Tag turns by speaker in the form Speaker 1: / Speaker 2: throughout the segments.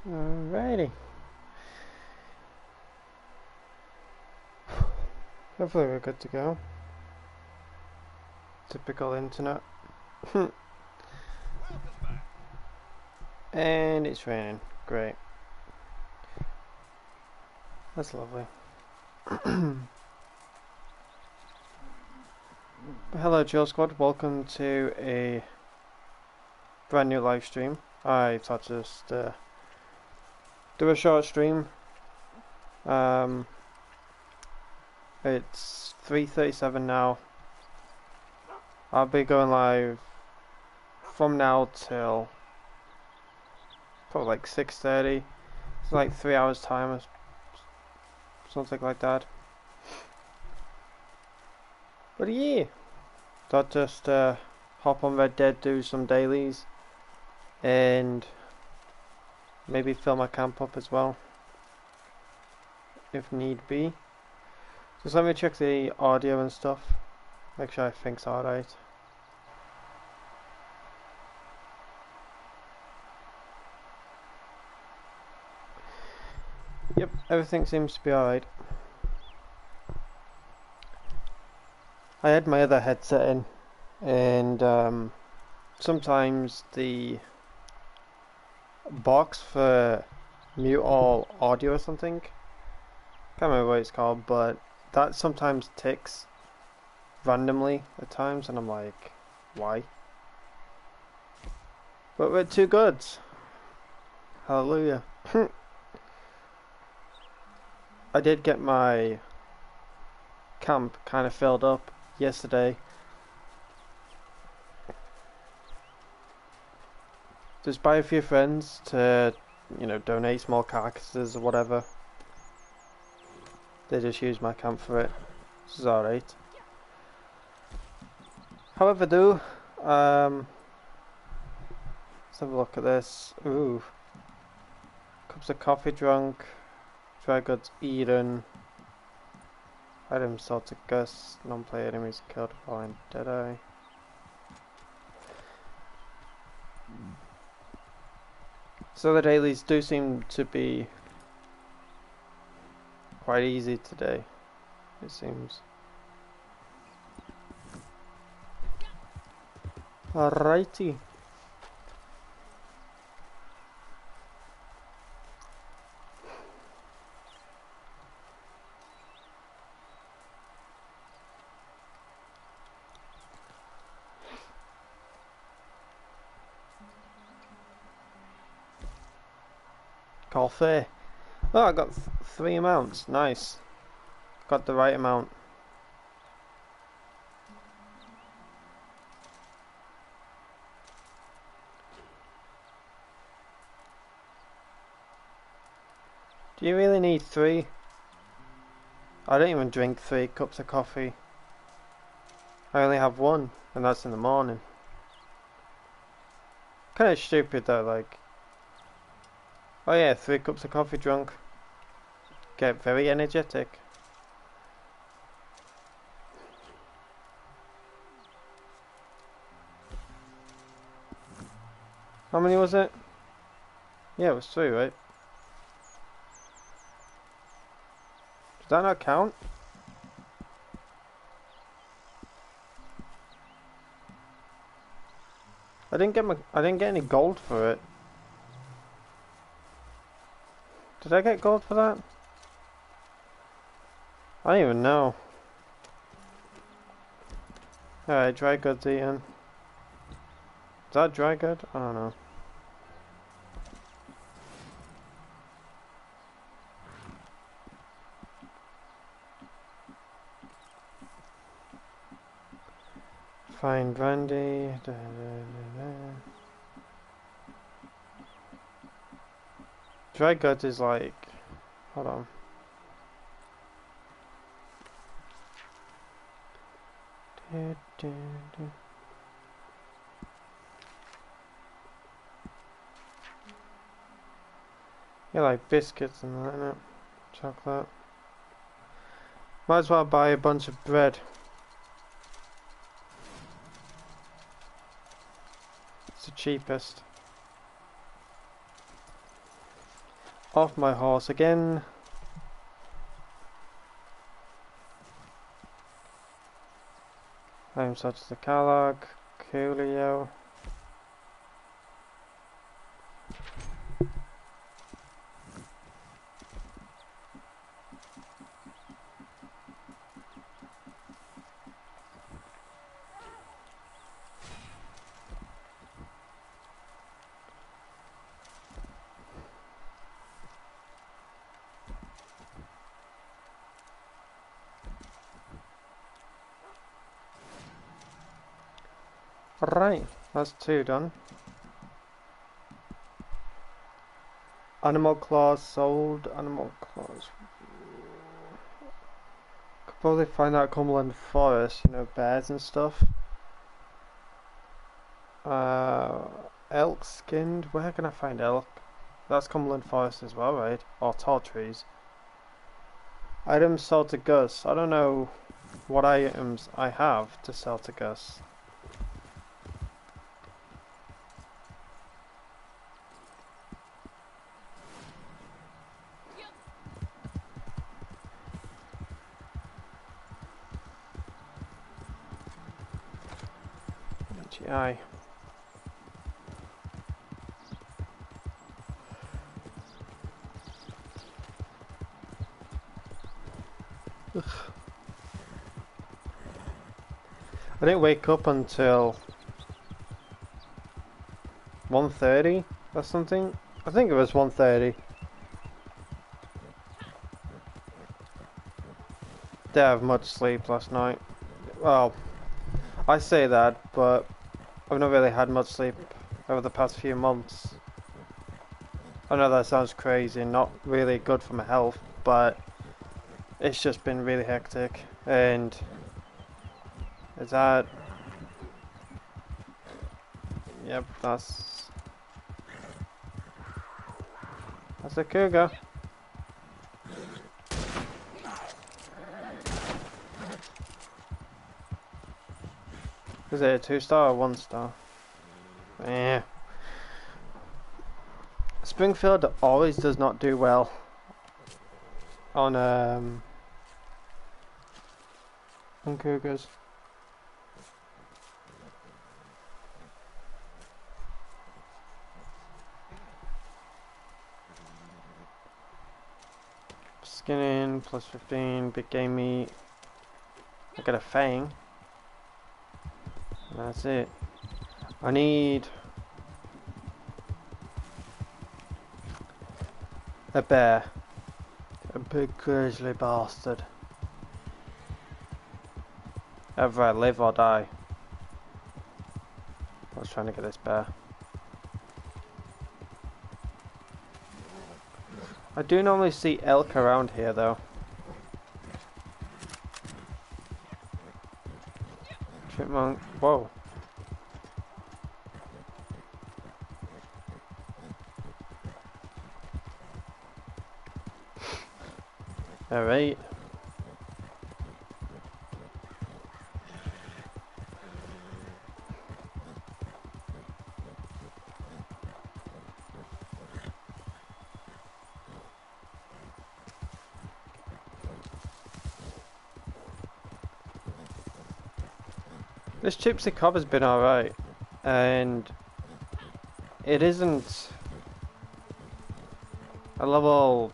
Speaker 1: Alrighty. Hopefully we're good to go. Typical internet. And it's raining. Great. That's lovely. Hello Jill Squad, welcome to a brand new live stream. I thought to just do a short stream. It's 3:37 now. I'll be going live from now till probably like 6:30. It's like 3 hours time or something like that. But yeah, thought just hop on Red Dead, do some dailies, and maybe fill my camp up as well, if need be. Just let me check the audio and stuff, make sure everything's alright. Yep, everything seems to be alright. I had my other headset in, and sometimes the box for mute all audio or something, can't remember what it's called, but that sometimes ticks randomly at times, and I'm like, why? But we're too good. Hallelujah. I did get my camp kind of filled up yesterday. Just by a few friends to, you know, donate small carcasses or whatever. They just use my camp for it. This is alright. However, let's have a look at this. Ooh. Cups of coffee drunk. Dry goods eaten. Items sold to Gus. Non-player enemies killed following Deadeye. So the dailies do seem to be quite easy today, it seems. Alrighty. Coffee. Oh, I got 3 amounts. Nice. Got the right amount. Do you really need 3? I don't even drink 3 cups of coffee. I only have 1, and that's in the morning. Kinda stupid though, like... Oh yeah, 3 cups of coffee drunk. Get very energetic. How many was it? Yeah, it was 3, right? Does that not count? I didn't get any gold for it. Did I get gold for that? I don't even know. Alright, dry goods eaten. Is that dry good? I don't know. Fine brandy. Da, da, da, da. Dry goods is like... Hold on. Da, da, da. Yeah, like biscuits and that, innit? Chocolate. Might as well buy a bunch of bread. It's the cheapest. off my horse again. I'm such the Calog, Coolio. Right, that's 2 done. Animal claws sold. Animal claws. Could probably find out Cumberland Forest, you know, bears and stuff. Elk skinned. Where can I find elk? That's Cumberland Forest as well, right? Or tall trees. Items sold to Gus. I don't know what items I have to sell to Gus. GI. I didn't wake up until 1:30 or something. I think it was 1:30. Didn't have much sleep last night. Well, I say that, but I've not really had much sleep over the past few months. I know that sounds crazy and not really good for my health, but it's just been really hectic. And is that... Yep, that's a cougar. Is it a 2-star or 1-star? Yeah. Springfield always does not do well on cougars. Skinning plus 15, big game meat. I got a fang. That's it. I need a bear. A big grizzly bastard. Either I live or die. I was trying to get this bear. I do normally see elk around here though. Chipmunk. Whoa. Alright. This Gypsy Cob has been alright, and it isn't a level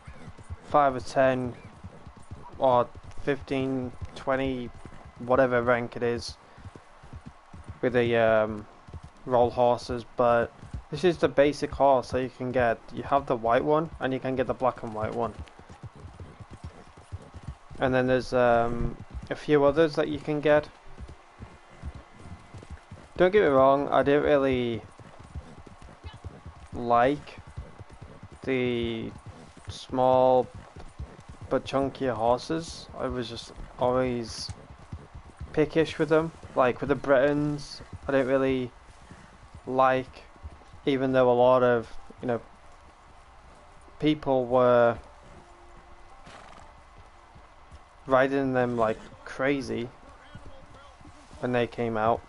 Speaker 1: 5 or 10 or 15, 20, whatever rank it is with the roll horses, but this is the basic horse that you can get. You have the white one and you can get the black and white one, and then there's a few others that you can get. Don't get me wrong, I didn't really like the small but chunkier horses. I was just always pickish with them. Like with the Britons, I didn't really like, even though a lot of, you know, people were riding them like crazy when they came out.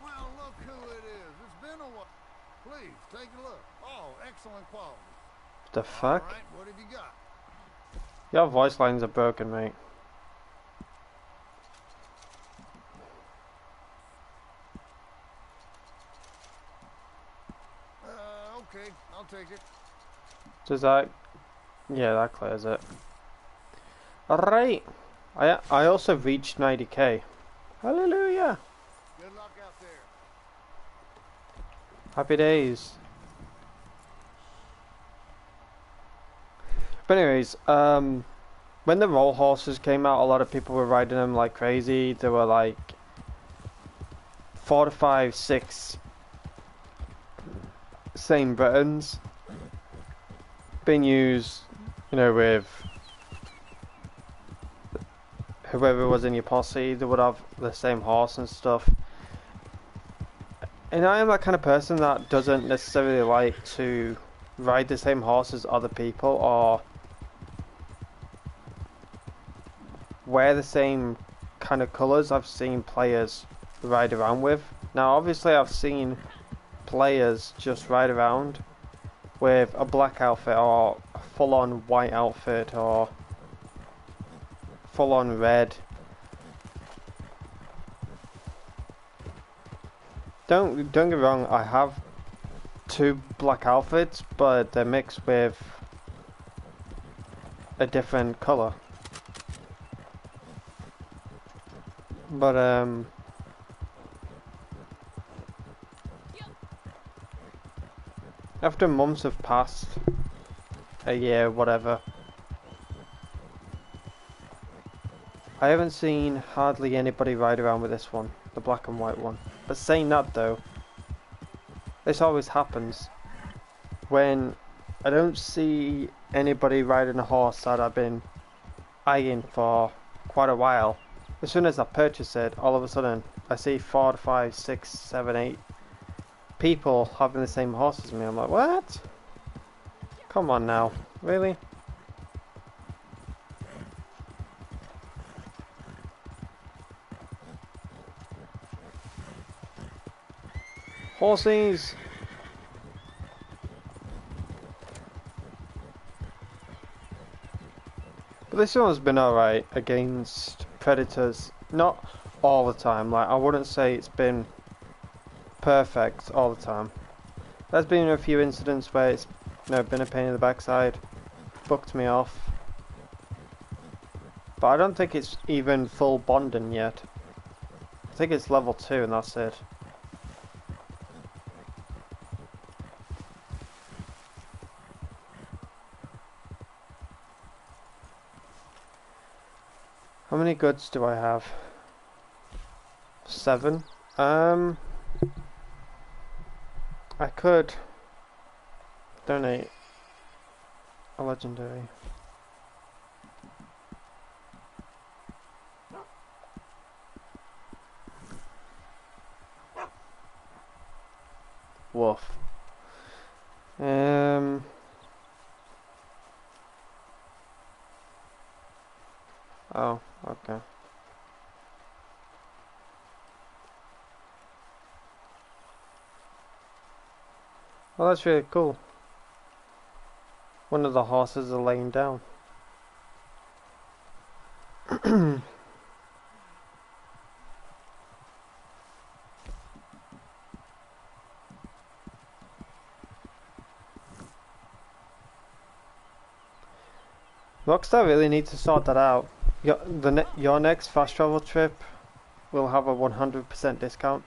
Speaker 2: Well, Please, take a look. Oh, excellent quality.
Speaker 1: The fuck?
Speaker 2: Alright, what have you got?
Speaker 1: Your voice lines are broken, mate.
Speaker 2: Okay, I'll take it.
Speaker 1: Does that... Yeah, that clears it. Alright. I also reached 90k. Hallelujah.
Speaker 2: Good luck out there.
Speaker 1: Happy days. But anyways, when the roll horses came out, a lot of people were riding them like crazy. There were like 4 to 5, 6 same buttons being used, you know, with whoever was in your posse. They would have the same horse and stuff. And I am that kind of person that doesn't necessarily like to ride the same horse as other people or wear the same kind of colours I've seen players ride around with. Now obviously I've seen players just ride around with a black outfit or a full-on white outfit or full-on red. Don't get me wrong, I have 2 black outfits, but they're mixed with a different colour. But after months have passed, a year, whatever, I haven't seen hardly anybody ride around with this one, the black and white one. But saying that though, this always happens when I don't see anybody riding a horse that I've been eyeing for quite a while. As soon as I purchase it, all of a sudden I see 4 to 5, 6, 7, 8 people having the same horse as me. I'm like, what? Come on now, really? Horsies! But this one's been alright against predators. Not all the time, like I wouldn't say it's been perfect all the time. There's been a few incidents where it's, you know, been a pain in the backside, fucked me off. But I don't think it's even full bonding yet. I think it's level 2 and that's it. How many goods do I have? 7. I could donate a legendary. Woof. Oh, okay. Well, that's really cool. One of the horses are laying down. Rockstar really needs to sort that out. Your next fast travel trip will have a 100% discount.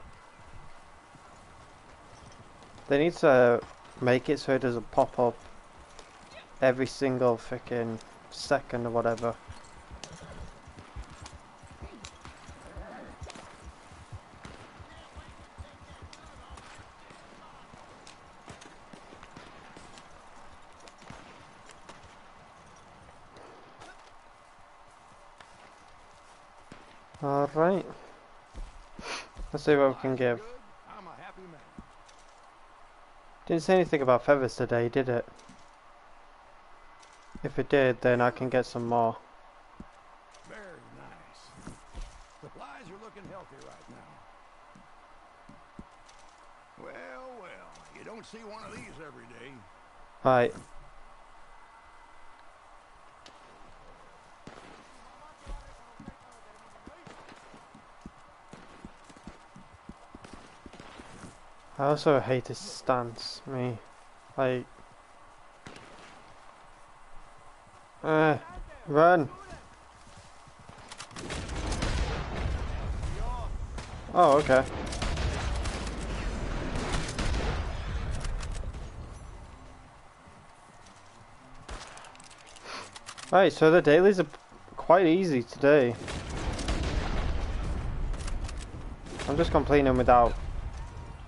Speaker 1: They need to make it so it doesn't pop up every single freaking second or whatever. Alright. Let's see what we can give.
Speaker 2: I'm a happy man.
Speaker 1: Didn't say anything about feathers today, did it? If it did, then I can get some more.
Speaker 2: Very nice. Supplies are looking healthy right now. Well, well, you don't see one of these every day.
Speaker 1: Right. I also hate his stance, me. Like... run! Oh, okay. Right, so the dailies are quite easy today. I'm just completing them without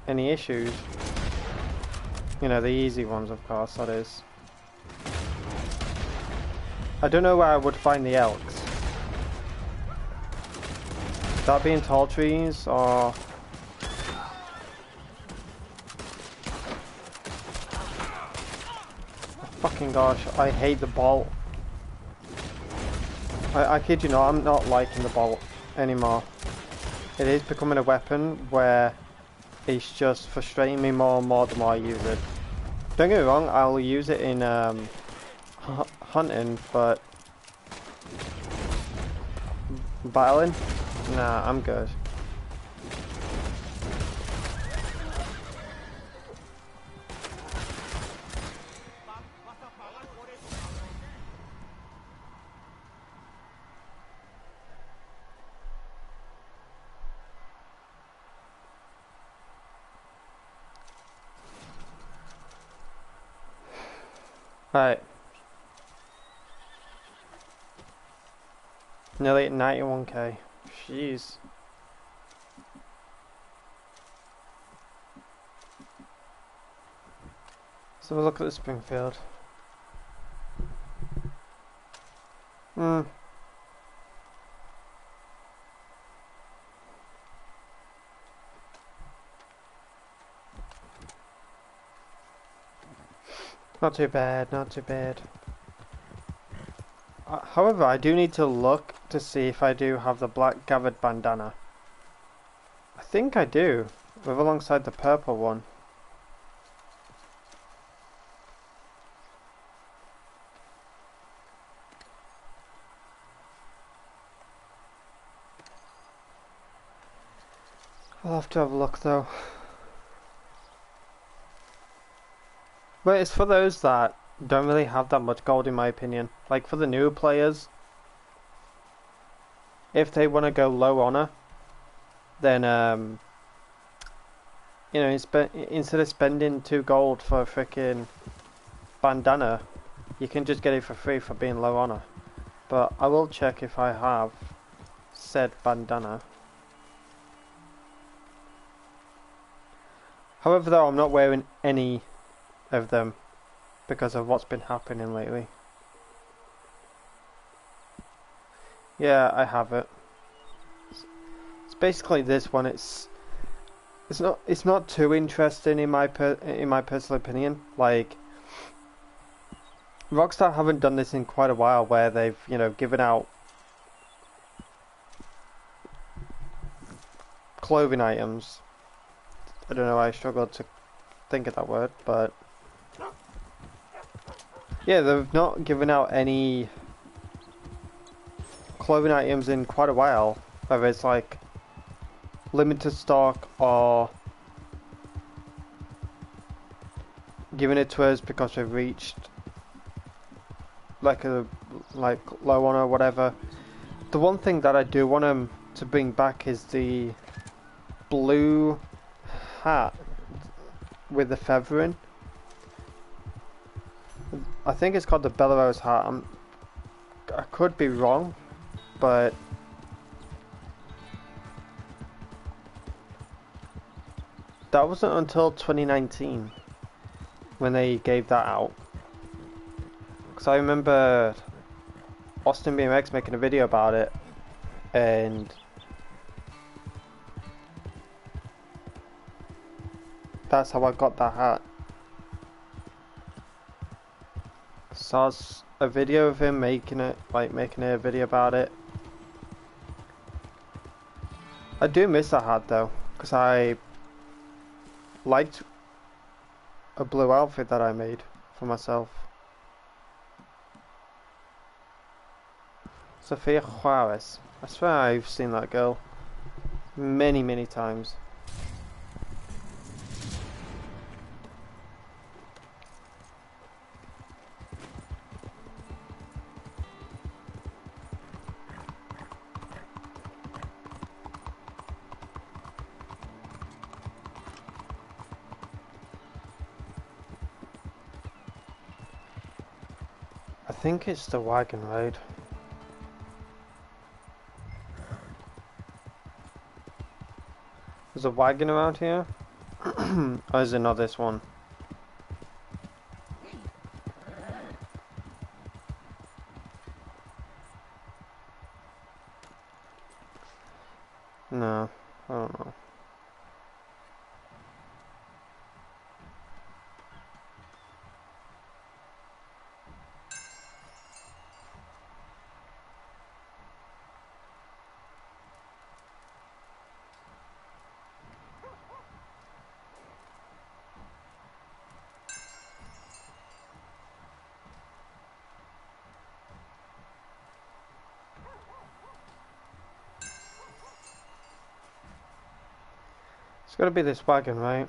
Speaker 1: any issues. You know, the easy ones, of course, that is. I don't know where I would find the elks. Would that be in tall trees, or... Fucking gosh, I hate the bolt. I kid you not, I'm not liking the bolt anymore. It is becoming a weapon where it's just frustrating me more and more the more I use it. Don't get me wrong, I'll use it in hunting, but battling? Nah, I'm good. Right. Nearly at 91k. Jeez. Let's have a look at the Springfield. Not too bad, not too bad. However, I do need to look to see if I do have the black gathered bandana. I think I do, with alongside the purple one. I'll have to have a look though. But it's for those that don't really have that much gold in my opinion. Like for the newer players, if they want to go low honor, then you know, instead of spending 2 gold for a freaking bandana, you can just get it for free for being low honor. But I will check if I have said bandana. However though, I'm not wearing any of them because of what's been happening lately. Yeah, I have it. It's basically this one. It's not too interesting in my personal opinion. Like Rockstar haven't done this in quite a while, where they've, you know, given out clothing items. I don't know why I struggled to think of that word, but yeah, they've not given out any clothing items in quite a while, whether it's like limited stock or giving it to us because we've reached like low honor or whatever. The one thing that I do want them to bring back is the blue hat with the feathering. I think it's called the Bellerose hat. I could be wrong, but that wasn't until 2019 when they gave that out. Because I remember Austin BMX making a video about it, and that's how I got that hat. Saw a video of him making a video about it. I do miss that hat though, because I liked a blue outfit that I made for myself. Sofia Juarez. I swear I've seen that girl many, many times. I think it's the wagon road. There's a wagon around here? Or is it not this one? No, I don't know. It's gotta be this wagon, right?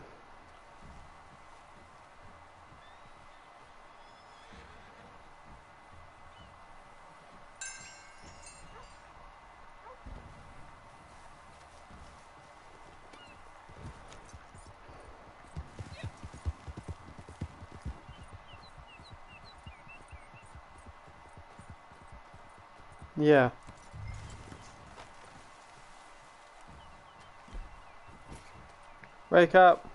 Speaker 1: Yeah. Wake up!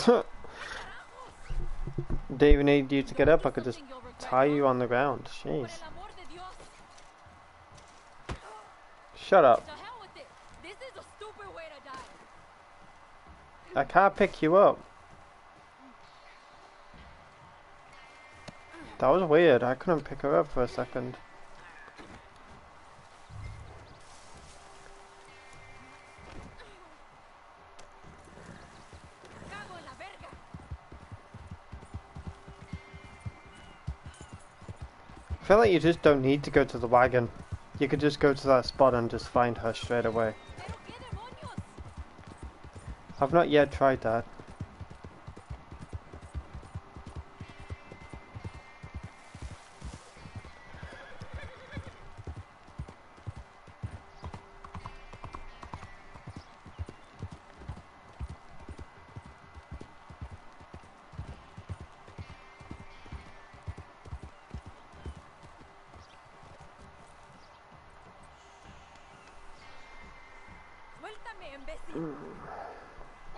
Speaker 1: Don't even need you to get up, I could just tie you on the ground. Jeez. Shut up. I can't pick you up. That was weird, I couldn't pick her up for a second. I feel like you just don't need to go to the wagon. You could just go to that spot and just find her straight away. I've not yet tried that.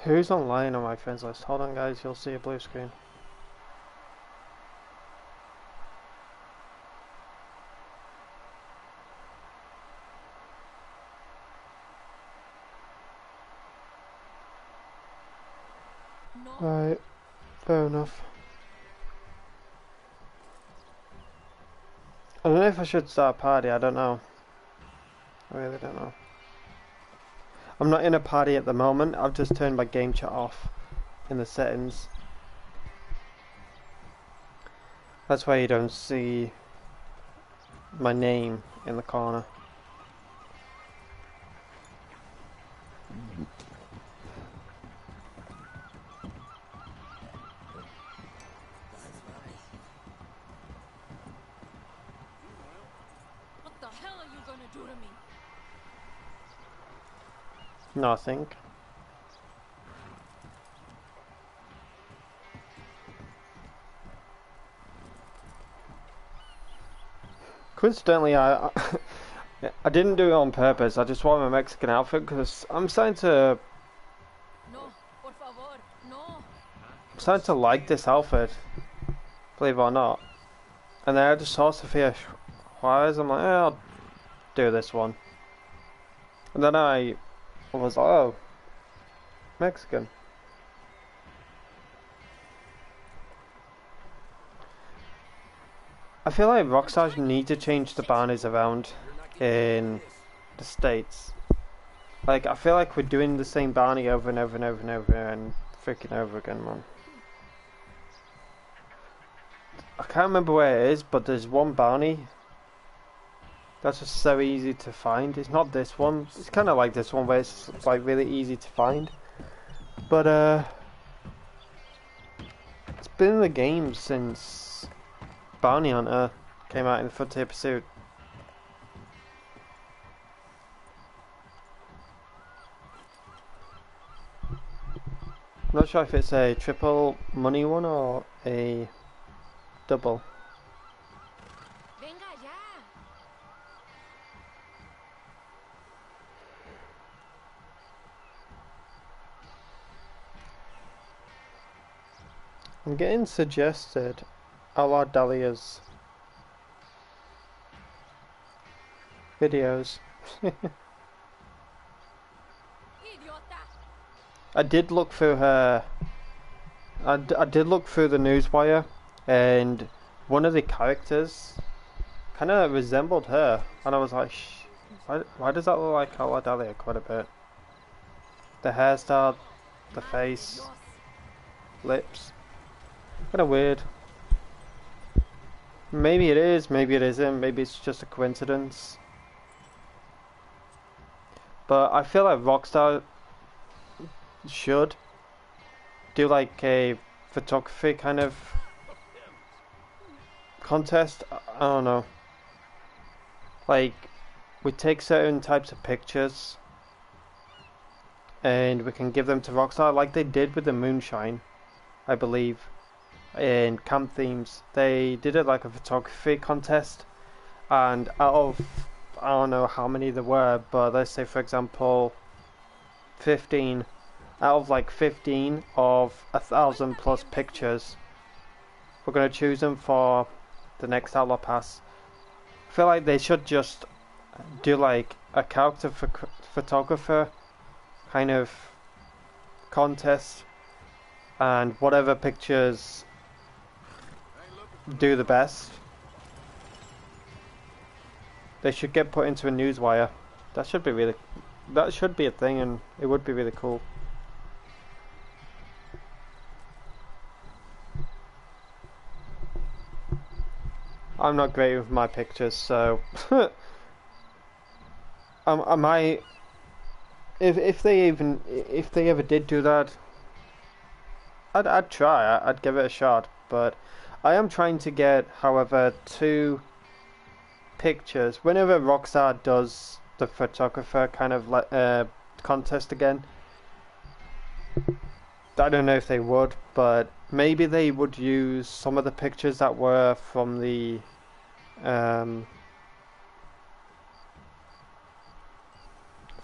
Speaker 1: Who's online on my friends list? Hold on guys, you'll see a blue screen. Right, fair enough. I don't know if I should start a party, I don't know. I really don't know. I'm not in a party at the moment, I've just turned my game chat off in the settings. That's why you don't see my name in the corner.
Speaker 3: What the hell are you gonna do to me?
Speaker 1: Nothing. Coincidentally, I didn't do it on purpose. I just wore my Mexican outfit because I'm starting to like this outfit, believe it or not. And then I just saw Sofia Juarez. I'm like, I'll do this one. And then I was like, oh, Mexican. I feel like Rockstar need to change the bounties around in the States. Like, I feel like we're doing the same bounty over and over and over and over and freaking over again, man. I can't remember where it is, but there's one bounty that's just so easy to find. It's not this one. It's kind of like this one where it's like really easy to find. But it's been in the game since Bounty Hunter came out in Frontier Pursuit. I'm not sure if it's a triple money one or a double.
Speaker 3: Venga ya.
Speaker 1: I'm getting suggested a la Dahlia's videos.
Speaker 3: Idiota.
Speaker 1: I did look through her. I did look through the newswire, and one of the characters kind of resembled her, and I was like, why does that look like Ala Dahlia quite a bit? The hairstyle, the face, lips, kind of weird. Maybe it is, maybe it isn't, maybe it's just a coincidence. But I feel like Rockstar should do like a photography kind of contest. I don't know. Like, we take certain types of pictures and we can give them to Rockstar like they did with the Moonshine, I believe, in Camp Themes. They did it like a photography contest, and out of, I don't know how many there were, but let's say for example 15, out of like 15 of 1,000 plus pictures, we're going to choose them for the next Outlaw Pass. I feel like they should just do like a character photographer kind of contest, and whatever pictures do the best, they should get put into a newswire. That should be a thing, and it would be really cool. I'm not great with my pictures, so I might, if they ever did do that, I'd try. I'd give it a shot. But I am trying to get, however, 2 pictures. Whenever Rockstar does the photographer kind of contest again, I don't know if they would, but maybe they would use some of the pictures that were from the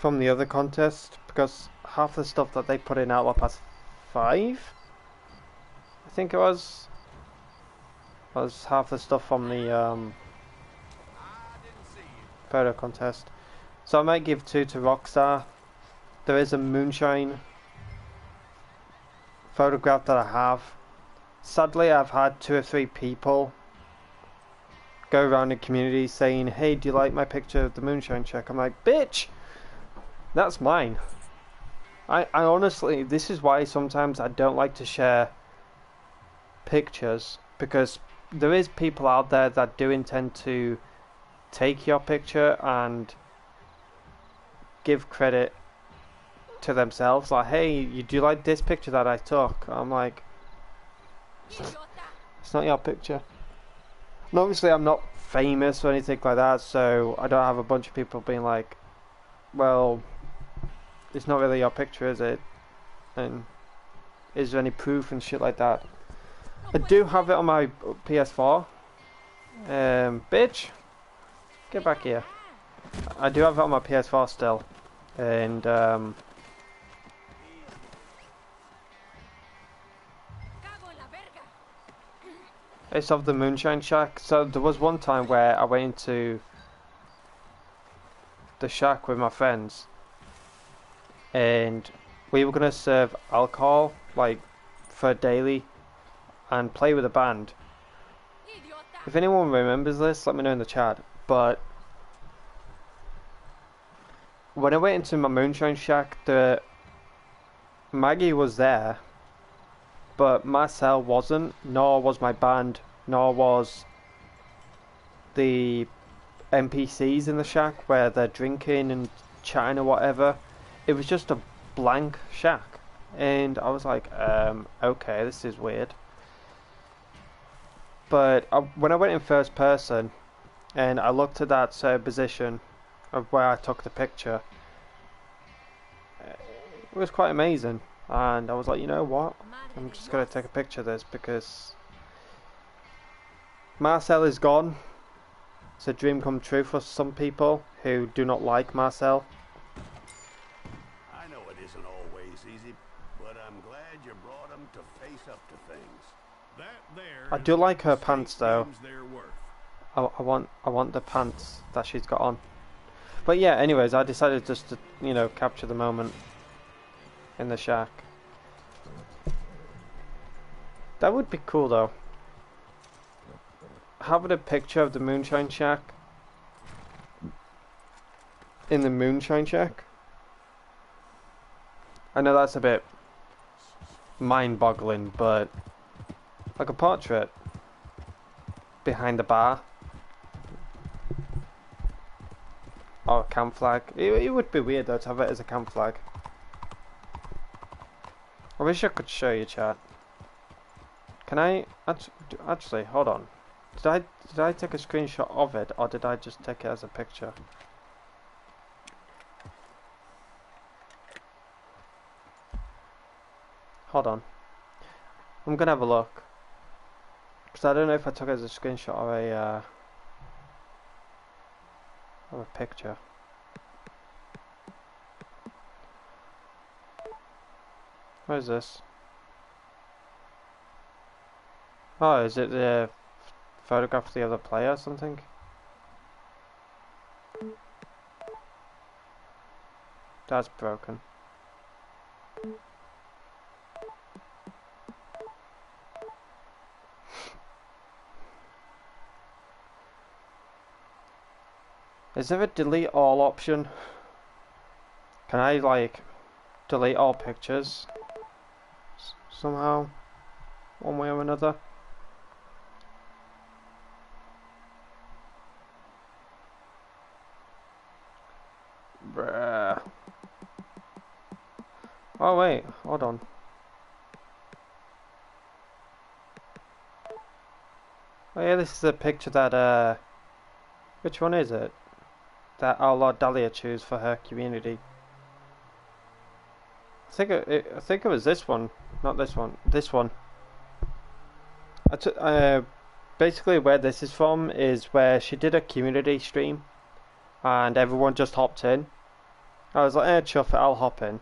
Speaker 1: other contest, because half the stuff that they put in Outlaw Pass 5, I think it was half the stuff from the photo contest. So I might give 2 to Rockstar. There is a Moonshine photograph that I have. Sadly, I've had 2 or 3 people go around the community saying, hey, do you like my picture of the Moonshine check? I'm like, bitch, that's mine. I honestly, this is why sometimes I don't like to share pictures, because there is people out there that do intend to take your picture and give credit to themselves, like, hey, you do like this picture that I took? I'm like, it's not your picture. And obviously I'm not famous or anything like that, so I don't have a bunch of people being like, well, it's not really your picture, is it? And is there any proof and shit like that? I do have it on my PS4. Bitch, get back here. I do have it on my PS4 still, and it's of the Moonshine Shack. So there was one time where I went into the shack with my friends, and we were gonna serve alcohol like for daily and play with a band. If anyone remembers this, let me know in the chat. But when I went into my Moonshine Shack, the Maggie was there, but Marcel wasn't, nor was my band, nor was the NPCs in the shack where they're drinking and chatting or whatever. It was just a blank shack, and I was like, okay, this is weird. But when I went in first person and I looked at that position of where I took the picture, it was quite amazing. And I was like, you know what? I'm just going to take a picture of this because Marcel is gone. It's a dream come true for some people who do not like Marcel.
Speaker 2: I know it isn't always easy, but I'm glad you brought them to face up to things. That there
Speaker 1: I do like her pants though.
Speaker 2: seems their worth.
Speaker 1: I want the pants that she's got on. But yeah, anyways, I decided just to, you know, capture the moment in the shack. That would be cool though. Having a picture of the Moonshine Shack in the Moonshine Shack. I know that's a bit mind-boggling, but like a portrait behind the bar. Or a camp flag. It would be weird though to have it as a camp flag. I wish I could show you, chat. Can I actually hold on? Did I take a screenshot of it, or did I just take it as a picture? Hold on. I'm gonna have a look. Because I don't know if I took it as a screenshot or a picture. What is this? Oh, is it the photograph of the other player or something? That's broken. Is there a delete all option? Can I like delete all pictures somehow, one way or another? Bruh. Oh wait, hold on. Oh yeah, this is a picture that which one is it? That our Lord Dahlia chose for her community. I think it was this one, not this one. This one. Basically, where this is from is where she did a community stream, and everyone just hopped in. I was like, chuff it, I'll hop in.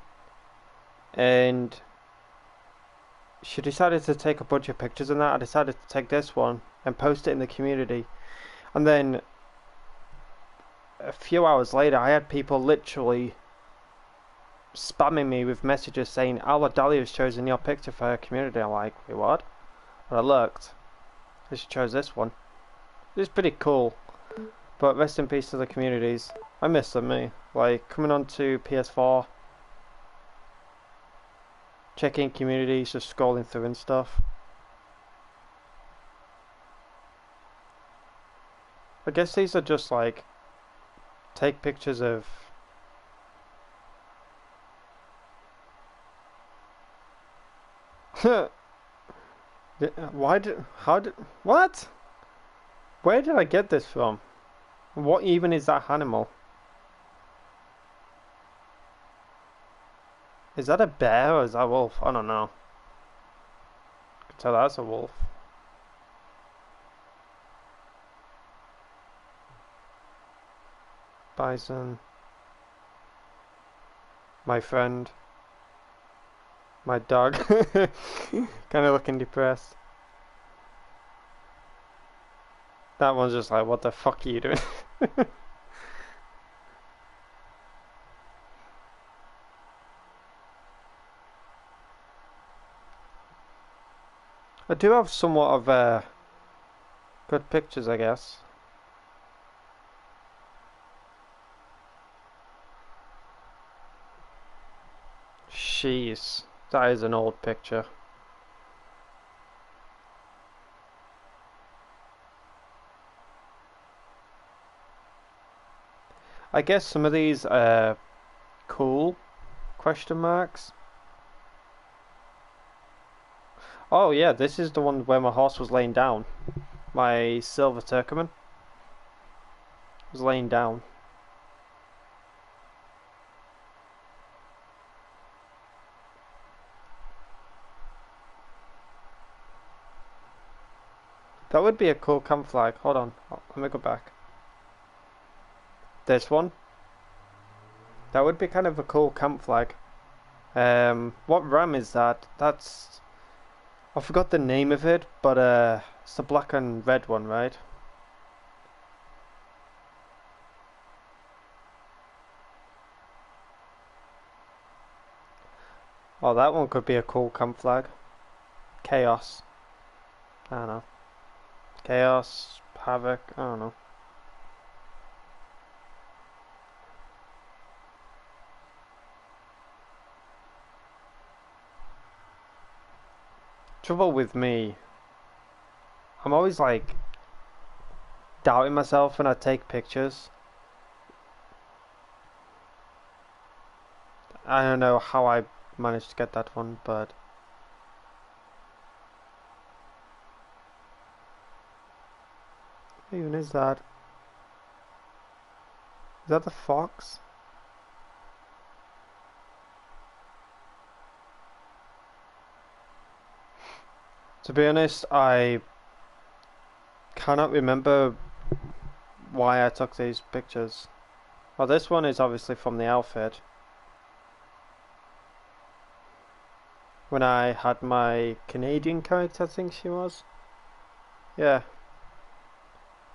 Speaker 1: And she decided to take a bunch of pictures in that. I decided to take this one and post it in the community, and then a few hours later, I had people literally spamming me with messages saying, Our Dahlia has chosen your picture for her community. I'm like, wait, what? And I looked, and she chose this one. It's pretty cool. But rest in peace to the communities. I miss them, me. Like, coming on to PS4, checking communities, just scrolling through and stuff. I guess these are just like, take pictures of what? Where did I get this from? What even is that animal? Is that a bear or is that a wolf? I don't know. I can tell that's a wolf. Bison. My friend. My dog. Kind of looking depressed. That one's just like, what the fuck are you doing? I do have somewhat of good pictures, I guess. Jeez, that is an old picture. I guess some of these are cool, question marks. Oh yeah, this is the one where my horse was laying down. My silver Turkoman was laying down. That would be a cool camp flag. Hold on, let me go back. This one. That would be kind of a cool camp flag. What ram is that? That's... I forgot the name of it, but it's the black and red one, right? Oh, that one could be a cool camp flag. Chaos. I don't know. Chaos, Havoc, I don't know. Trouble with me, I'm always like doubting myself when I take pictures. I don't know how I managed to get that one, but what even is that? Is that the fox? To be honest, I cannot remember why I took these pictures. Well, this one is obviously from the outfit. When I had my Canadian character, I think she was. Yeah.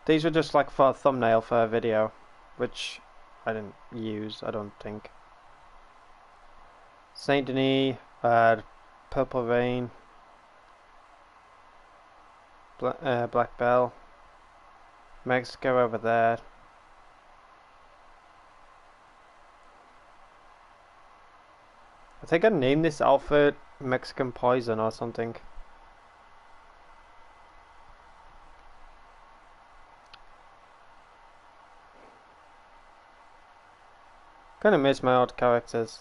Speaker 1: These were just like for a thumbnail for a video, which I didn't use, I don't think. Saint Denis, Purple Rain, Black Bell, Mexico over there. I think I named this outfit Mexican Poison or something. Kinda miss my old characters.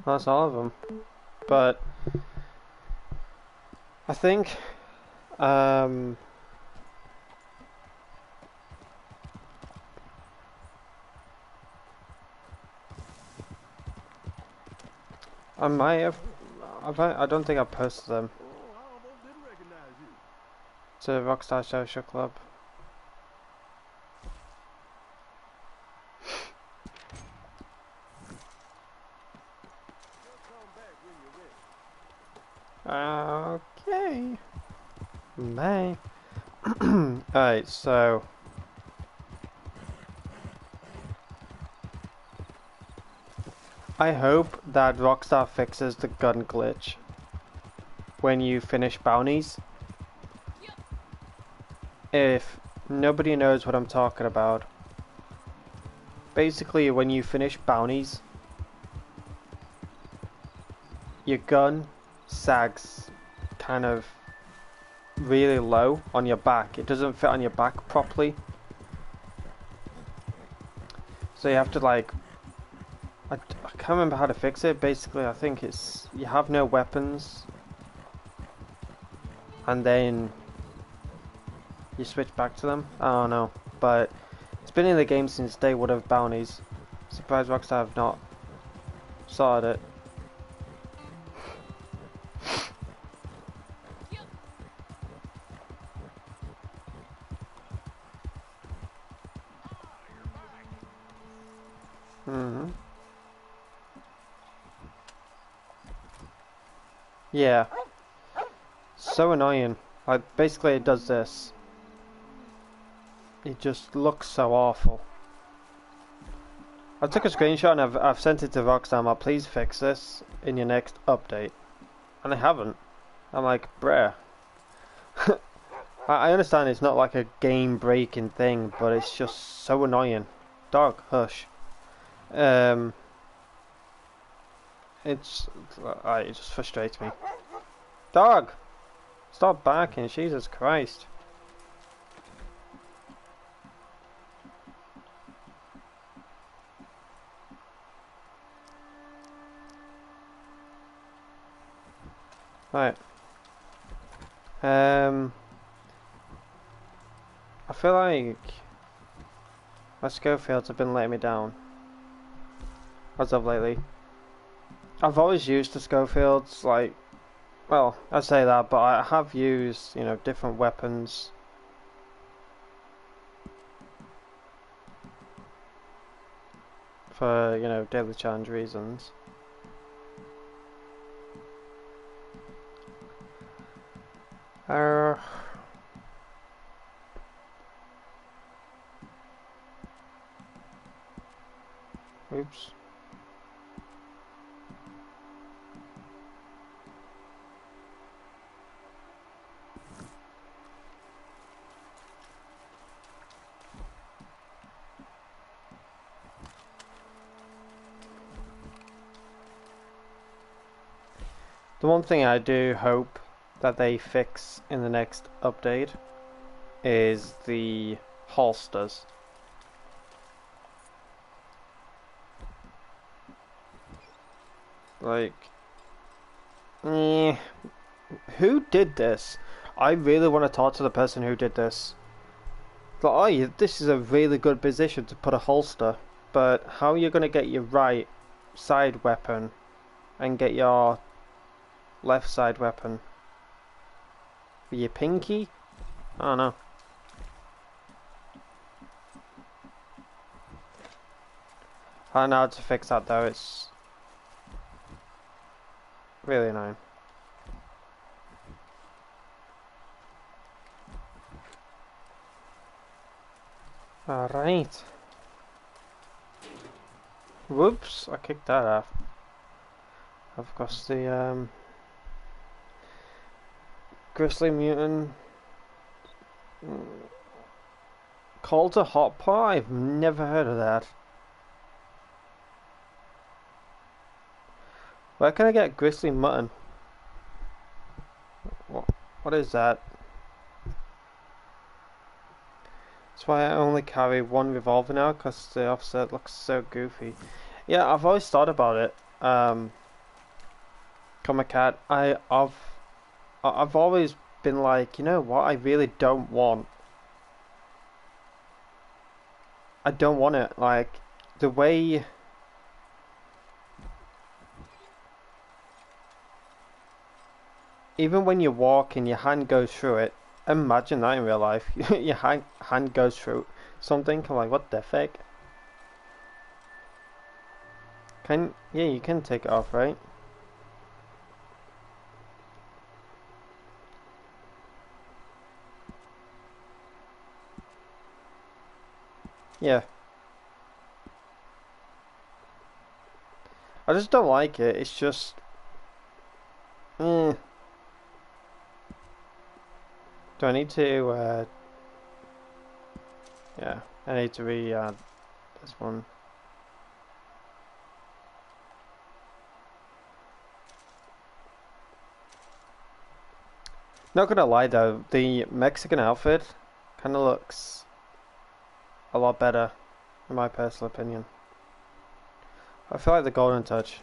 Speaker 1: That's all of them. But I think I might have. I don't think I posted them
Speaker 2: Oh, I almost didn't recognize you.
Speaker 1: to Rockstar Social Club.
Speaker 2: Just come back when you're ready.
Speaker 1: Okay. Bye. Alright, so I hope that Rockstar fixes the gun glitch when you finish bounties. If nobody knows what I'm talking about, basically when you finish bounties, your gun sags kind of really low on your back. It doesn't fit on your back properly. So you have to like, I can't remember how to fix it. Basically I think it's, you have no weapons and then you switch back to them. I don't know, but it's been in the game since day one of bounties. Surprised Rockstar have not sorted it. Yeah. So annoying. Like, basically it does this. It just looks so awful. I took a screenshot and I've sent it to Rockstar. Like, please fix this in your next update. And they haven't. I'm like, bruh. I understand it's not like a game breaking thing, but it's just so annoying. Dog, hush. It's it just frustrates me. Dog, stop barking! Jesus Christ! Right. I feel like my Schofields have been letting me down as of lately. I've always used the Schofields, like, well, I say that, but I have used, you know, different weapons. For, you know, daily challenge reasons. Oops. The one thing I do hope that they fix in the next update is the holsters. Like, who did this? I really want to talk to the person who did this. Like, oh, this is a really good position to put a holster, but how are you going to get your right side weapon and get your left side weapon? With your pinky? I don't know. I don't know how to fix that though, it's really annoying. Alright. Whoops, I kicked that off. I've got the Grizzly Mutant Call to Hot Pot? I've never heard of that. Where can I get Grizzly Mutton? What is that? That's why I only carry one revolver now, because the offset looks so goofy. Yeah, I've always thought about it. Comic Cat, I've always been like, you know what, I really don't want. I don't want it, like, the way... Even when you walk and your hand goes through it, imagine that in real life. Your hand goes through something, I'm like, what the heck? Yeah, you can take it off, right? Yeah. I just don't like it, it's just... Do I need to, yeah, I need to re-add this one. Not gonna lie though, the Mexican outfit kinda looks a lot better, in my personal opinion. I feel like the Golden Touch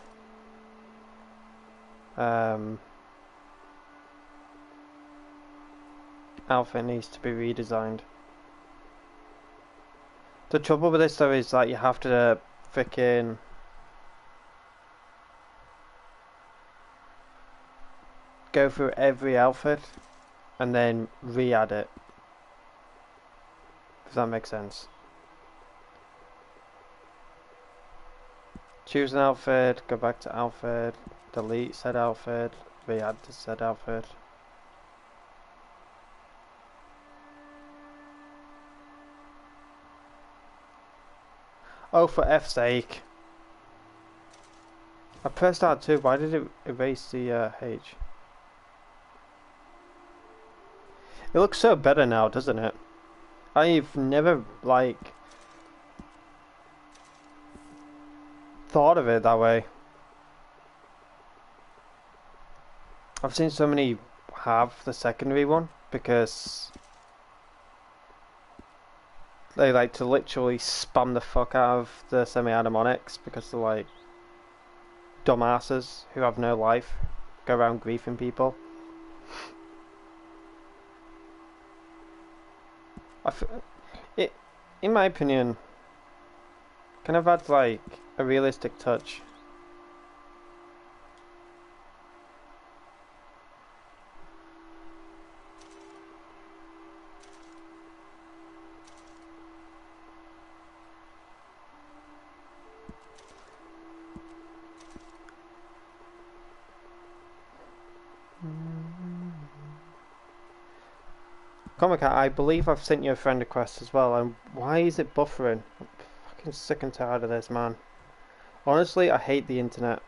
Speaker 1: outfit needs to be redesigned. The trouble with this though is that you have to frickin' go through every outfit and then re-add it. If that makes sense. Choose an outfit, go back to outfit, delete said outfit, re-add to said outfit. Oh, for F's sake. I pressed R2, why did it erase the H? It looks so better now, doesn't it? I've never, like, thought of it that way. I've seen so many have the secondary one because they like to literally spam the fuck out of the semi-automatics because they're like dumbasses who have no life, go around griefing people. In my opinion, kind of adds like a realistic touch. Comica, I believe I've sent you a friend request as well, and why is it buffering? I'm fucking sick and tired of this, man. Honestly, I hate the internet.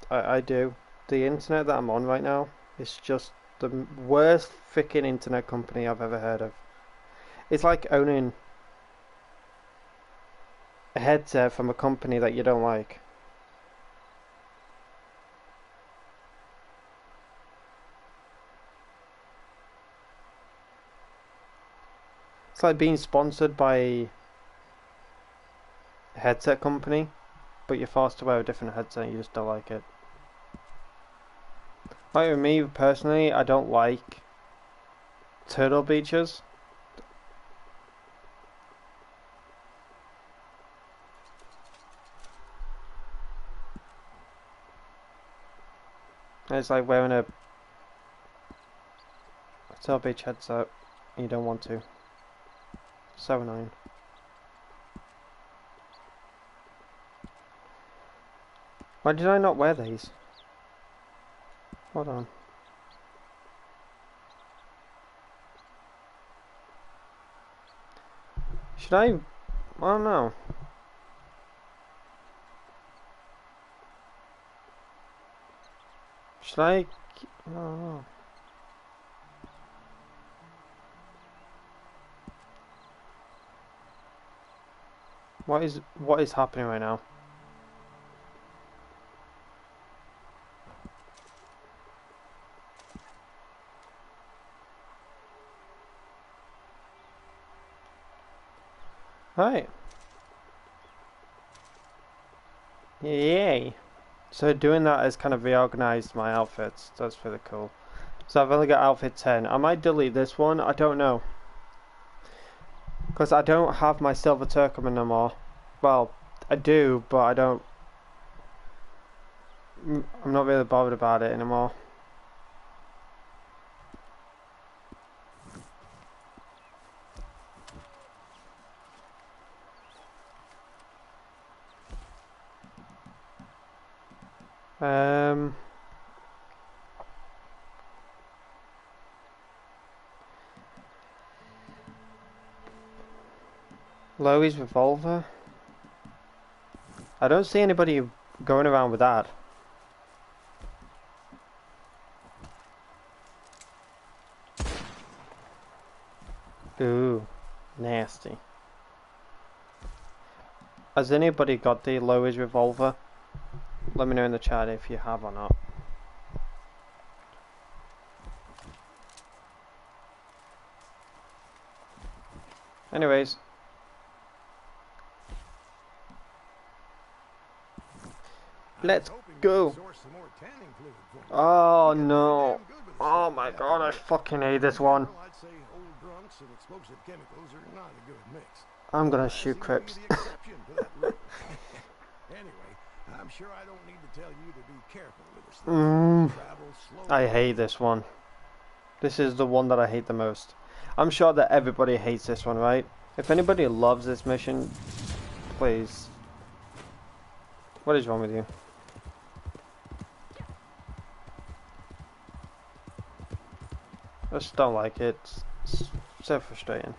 Speaker 1: I do. The internet that I'm on right now is just the worst freaking internet company I've ever heard of. It's like owning a headset from a company that you don't like. It's like being sponsored by a headset company, but you're forced to wear a different headset and you just don't like it. Like with me personally, I don't like Turtle Beaches. It's like wearing a Turtle Beach headset and you don't want to. So annoying. Why did I not wear these? Hold on. Should I don't know. Should I don't know. What is happening right now? Right. Yay. So doing that has kind of reorganized my outfits. That's really cool. So I've only got outfit 10. I might delete this one. I don't know. Because I don't have my silver Turkoman no more. Well, I do, but I don't. I'm not really bothered about it anymore. Loewy's revolver. I don't see anybody going around with that. Ooh, nasty. Has anybody got the Loewy's revolver? Let me know in the chat if you have or not. Anyways. Let's go. Oh no. Oh my god, I fucking hate this one. I'm gonna shoot Crips.
Speaker 2: I'm sure I don't need to tell you to be careful with this thing.
Speaker 1: I hate this one. This is the one that I hate the most. I'm sure that everybody hates this one, right? If anybody loves this mission, please. What is wrong with you? I just don't like it. It's so frustrating.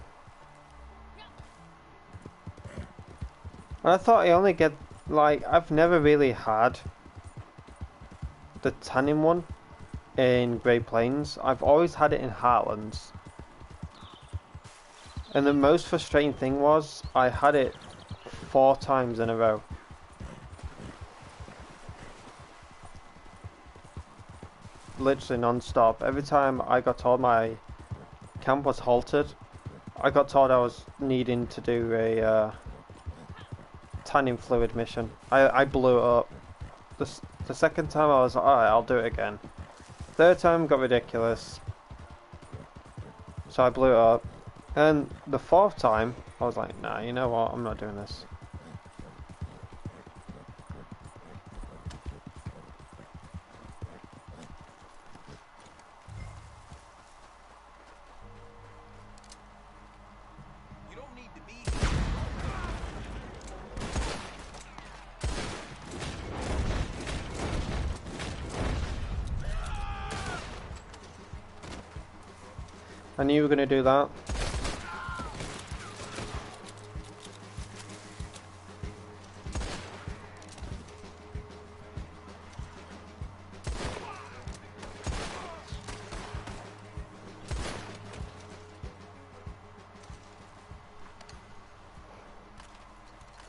Speaker 1: And I thought I only get, like, I've never really had the tanning one in Great Plains. I've always had it in Heartlands. And the most frustrating thing was, I had it 4 times in a row. literally non-stop. Every time I got told my camp was halted, I got told I was needing to do a tanning fluid mission. I blew it up. The second time I was like, alright, I'll do it again. Third time got ridiculous, so I blew it up. And the fourth time, I was like, nah, you know what, I'm not doing this.
Speaker 4: You don't need to be.
Speaker 1: I knew you were going to do that.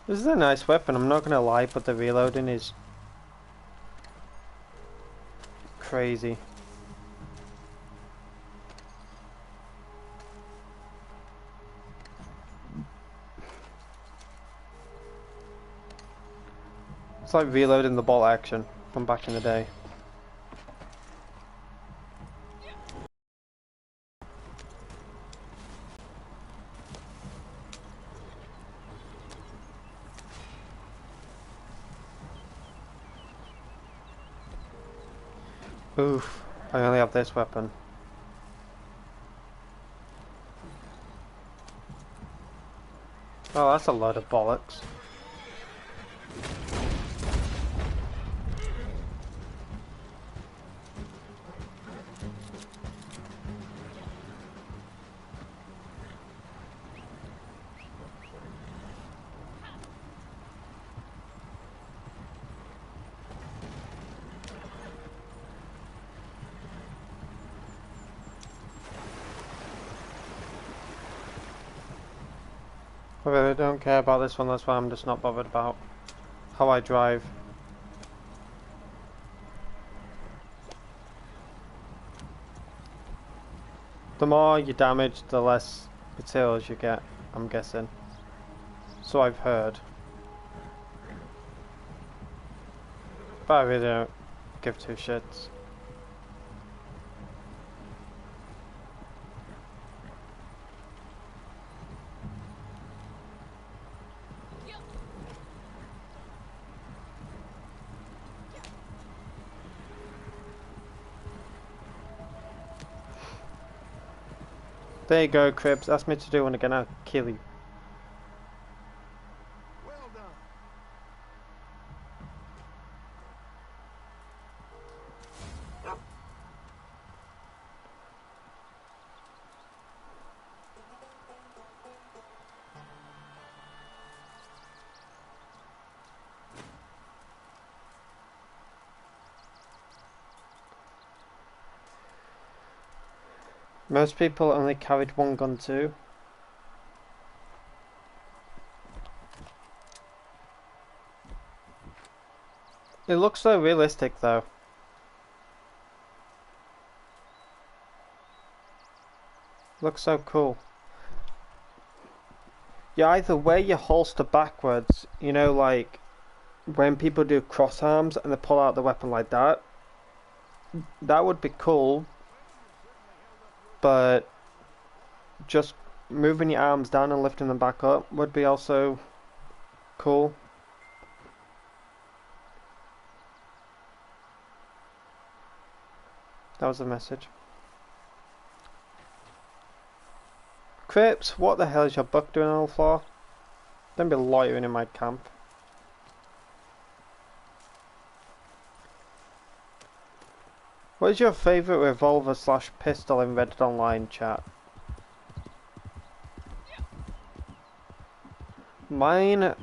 Speaker 1: This is a nice weapon, I'm not going to lie, but the reloading is crazy. It's like reloading the bolt action from back in the day. Oof, I only have this weapon. Oh, that's a load of bollocks. I really don't care about this one, that's why I'm just not bothered about how I drive. The more you damage, the less materials you get, I'm guessing. So I've heard. But I really don't give two shits. There you go, Cribs. Ask me to do one again, I'll kill you.
Speaker 2: Well done.
Speaker 1: Most people only carried one gun too. It looks so realistic though. Looks so cool. You either wear your holster backwards, you know, like when people do cross arms and they pull out the weapon like that. That would be cool. But just moving your arms down and lifting them back up would be also cool. That was the message. Crips, what the hell is your buck doing on the floor? Don't be loitering in my camp. What is your favourite revolver / pistol in Reddit Online, chat? Mine...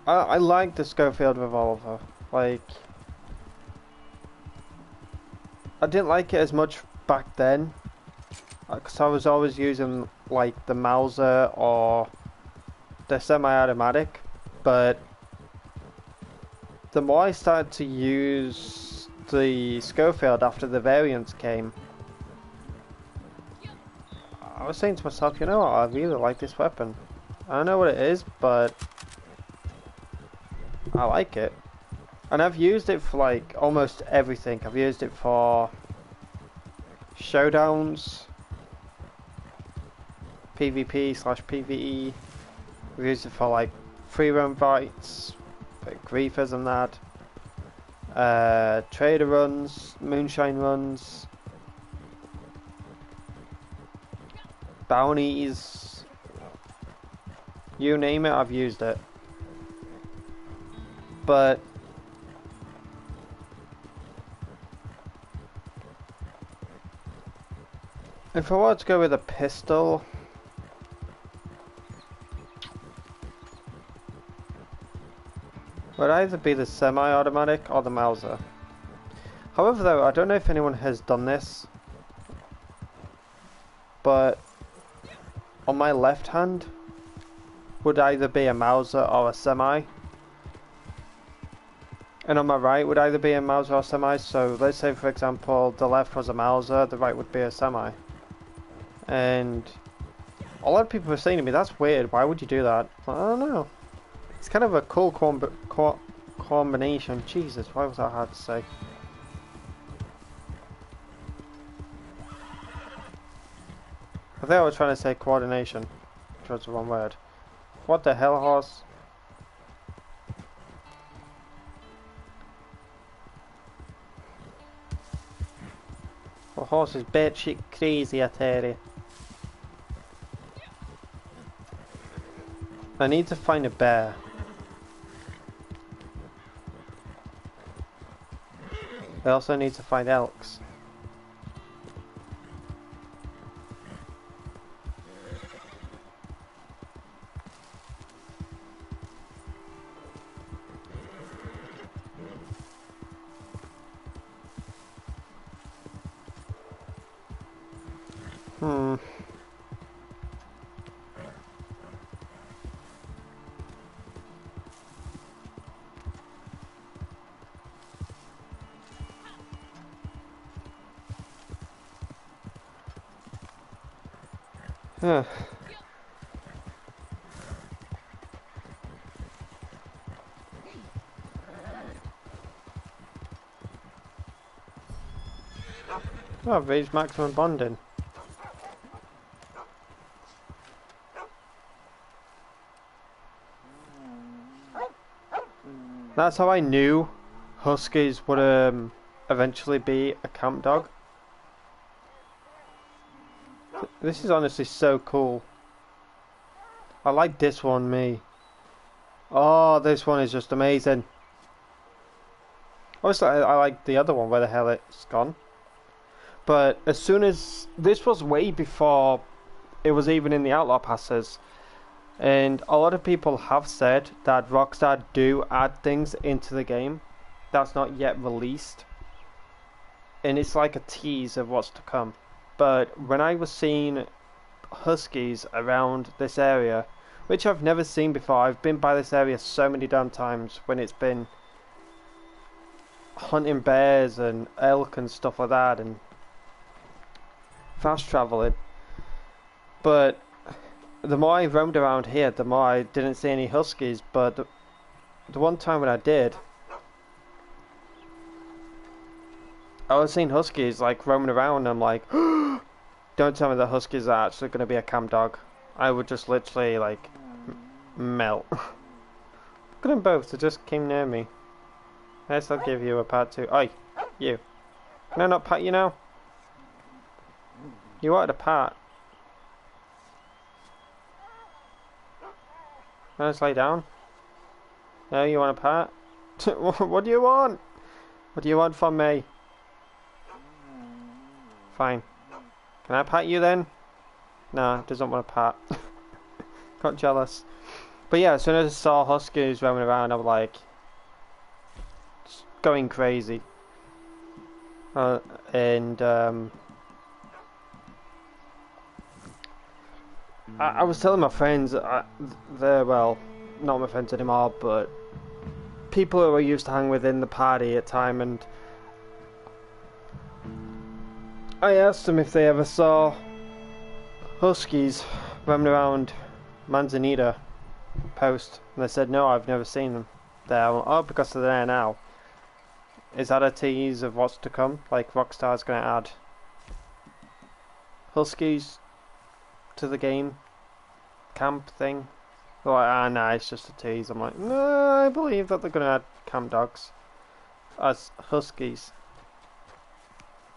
Speaker 1: I like the Schofield revolver. Like... I didn't like it as much back then. Because I was always using like the Mauser or the semi-automatic. But... the more I started to use the Schofield after the variants came, I was saying to myself, you know what, I really like this weapon. I don't know what it is, but I like it. And I've used it for like almost everything. I've used it for showdowns, PvP/PvE. I've used it for like free roam fights, griefers and that. Trader runs, moonshine runs, bounties, you name it, I've used it. But if I were to go with a pistol, it would either be the semi-automatic or the Mauser. However though, I don't know if anyone has done this, but on my left hand would either be a Mauser or a semi. And on my right would either be a Mauser or semi, so let's say for example the left was a Mauser, the right would be a semi. And a lot of people were saying to me, that's weird, why would you do that? I don't know. It's kind of a cool combination. Jesus, why was that hard to say? I think I was trying to say coordination, which was the wrong word. What the hell, horse? The horse is batshit crazy, I tell you. I need to find a bear. I also need to find elks. Huh. Oh, I've reached maximum bonding. That's how I knew Huskies would eventually be a camp dog. This is honestly so cool. I like this one, me. Oh, this one is just amazing. Obviously, I like the other one, where the hell it's gone. But as soon as... This was way before it was even in the Outlaw Passes. And a lot of people have said that Rockstar do add things into the game that's not yet released. And it's like a tease of what's to come. But when I was seeing Huskies around this area, which I've never seen before, I've been by this area so many damn times when it's been hunting bears and elk and stuff like that and fast traveling. But the more I roamed around here, the more I didn't see any Huskies. But the one time when I did, I was seeing Huskies like roaming around and I'm like, don't tell me the Huskies are actually going to be a camp dog. I would just literally like melt. Look at them both, they just came near me. Yes, I'll give you a pat too. Oi, you. Can I not pat you now? You wanted a pat. Can I just lay down? No, you want a pat? What do you want? What do you want from me? Fine. Can I pat you then? No, doesn't want a pat. Got jealous. But yeah, as soon as I saw Huskies roaming around, I was like, just going crazy. I was telling my friends, they're, well, not my friends anymore, but people who I used to hang with in the party at time, and I asked them if they ever saw huskies roaming around Manzanita Post, and they said no, I've never seen them there. Well, oh, because they're there now. Is that a tease of what's to come? Like Rockstar's going to add huskies to the game camp thing? They're like, nah, it's just a tease. I'm like, no, I believe that they're going to add camp dogs as huskies.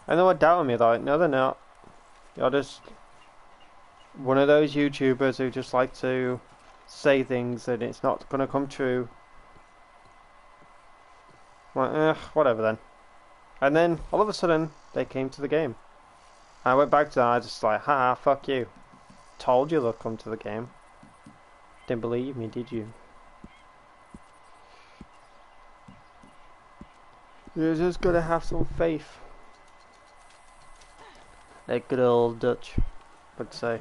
Speaker 1: And they were doubting me, they're like, no, they're not. You're just one of those YouTubers who just like to say things and it's not going to come true. I'm like, whatever then. And then all of a sudden they came to the game. I went back to that, I just like, haha, fuck you. Told you they'll come to the game. Didn't believe me, did you? You're just gonna have some faith. Like good old Dutch would say.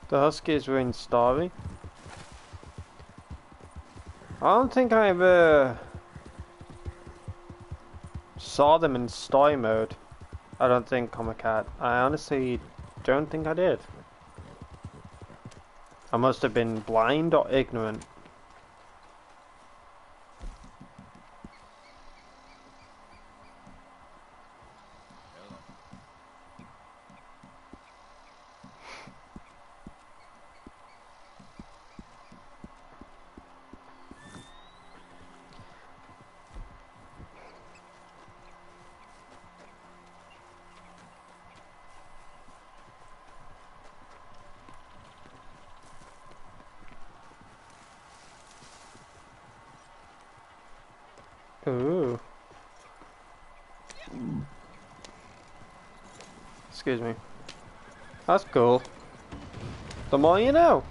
Speaker 1: The Huskies were in Starry. I don't think I ever saw them in story mode. I don't think, Comic Cat. I honestly don't think I did. I must have been blind or ignorant. Ooh. Excuse me. That's cool. The more you know.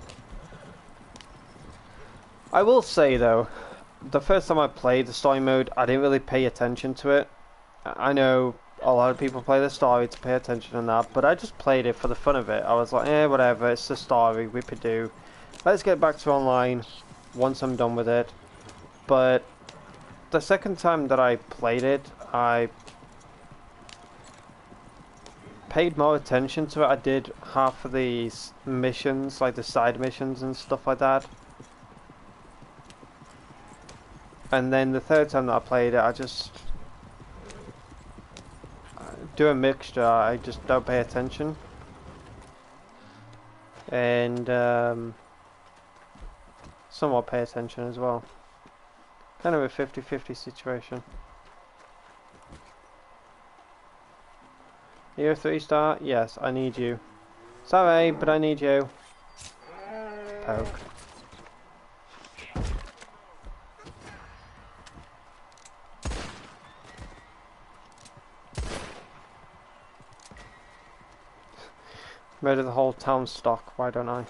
Speaker 1: I will say though, the first time I played the story mode, I didn't really pay attention to it. I know a lot of people play the story to pay attention and that, but I just played it for the fun of it. I was like, whatever, it's the story, whip-a-doo. Let's get back to online once I'm done with it. But the second time that I played it, I paid more attention to it. I did half of these missions, like the side missions and stuff like that. And then the third time that I played it, I just do a mixture. I just don't pay attention. And somewhat pay attention as well. Kind of a 50-50 situation. You're a 3-star? Yes, I need you. Sorry, but I need you. Poke. Murder the whole town stock, why don't I?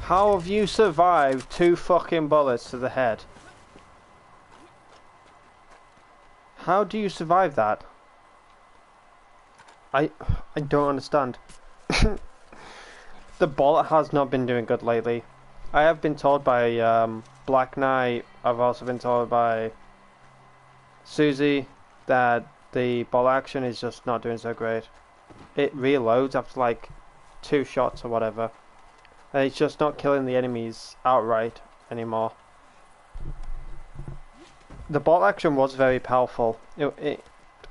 Speaker 1: How have you survived 2 fucking bullets to the head? How do you survive that? I don't understand. The bullet has not been doing good lately. I have been told by Black Knight, I've also been told by Susie that the bullet action is just not doing so great. It reloads after like 2 shots or whatever. And it's just not killing the enemies outright anymore. The bolt action was very powerful. It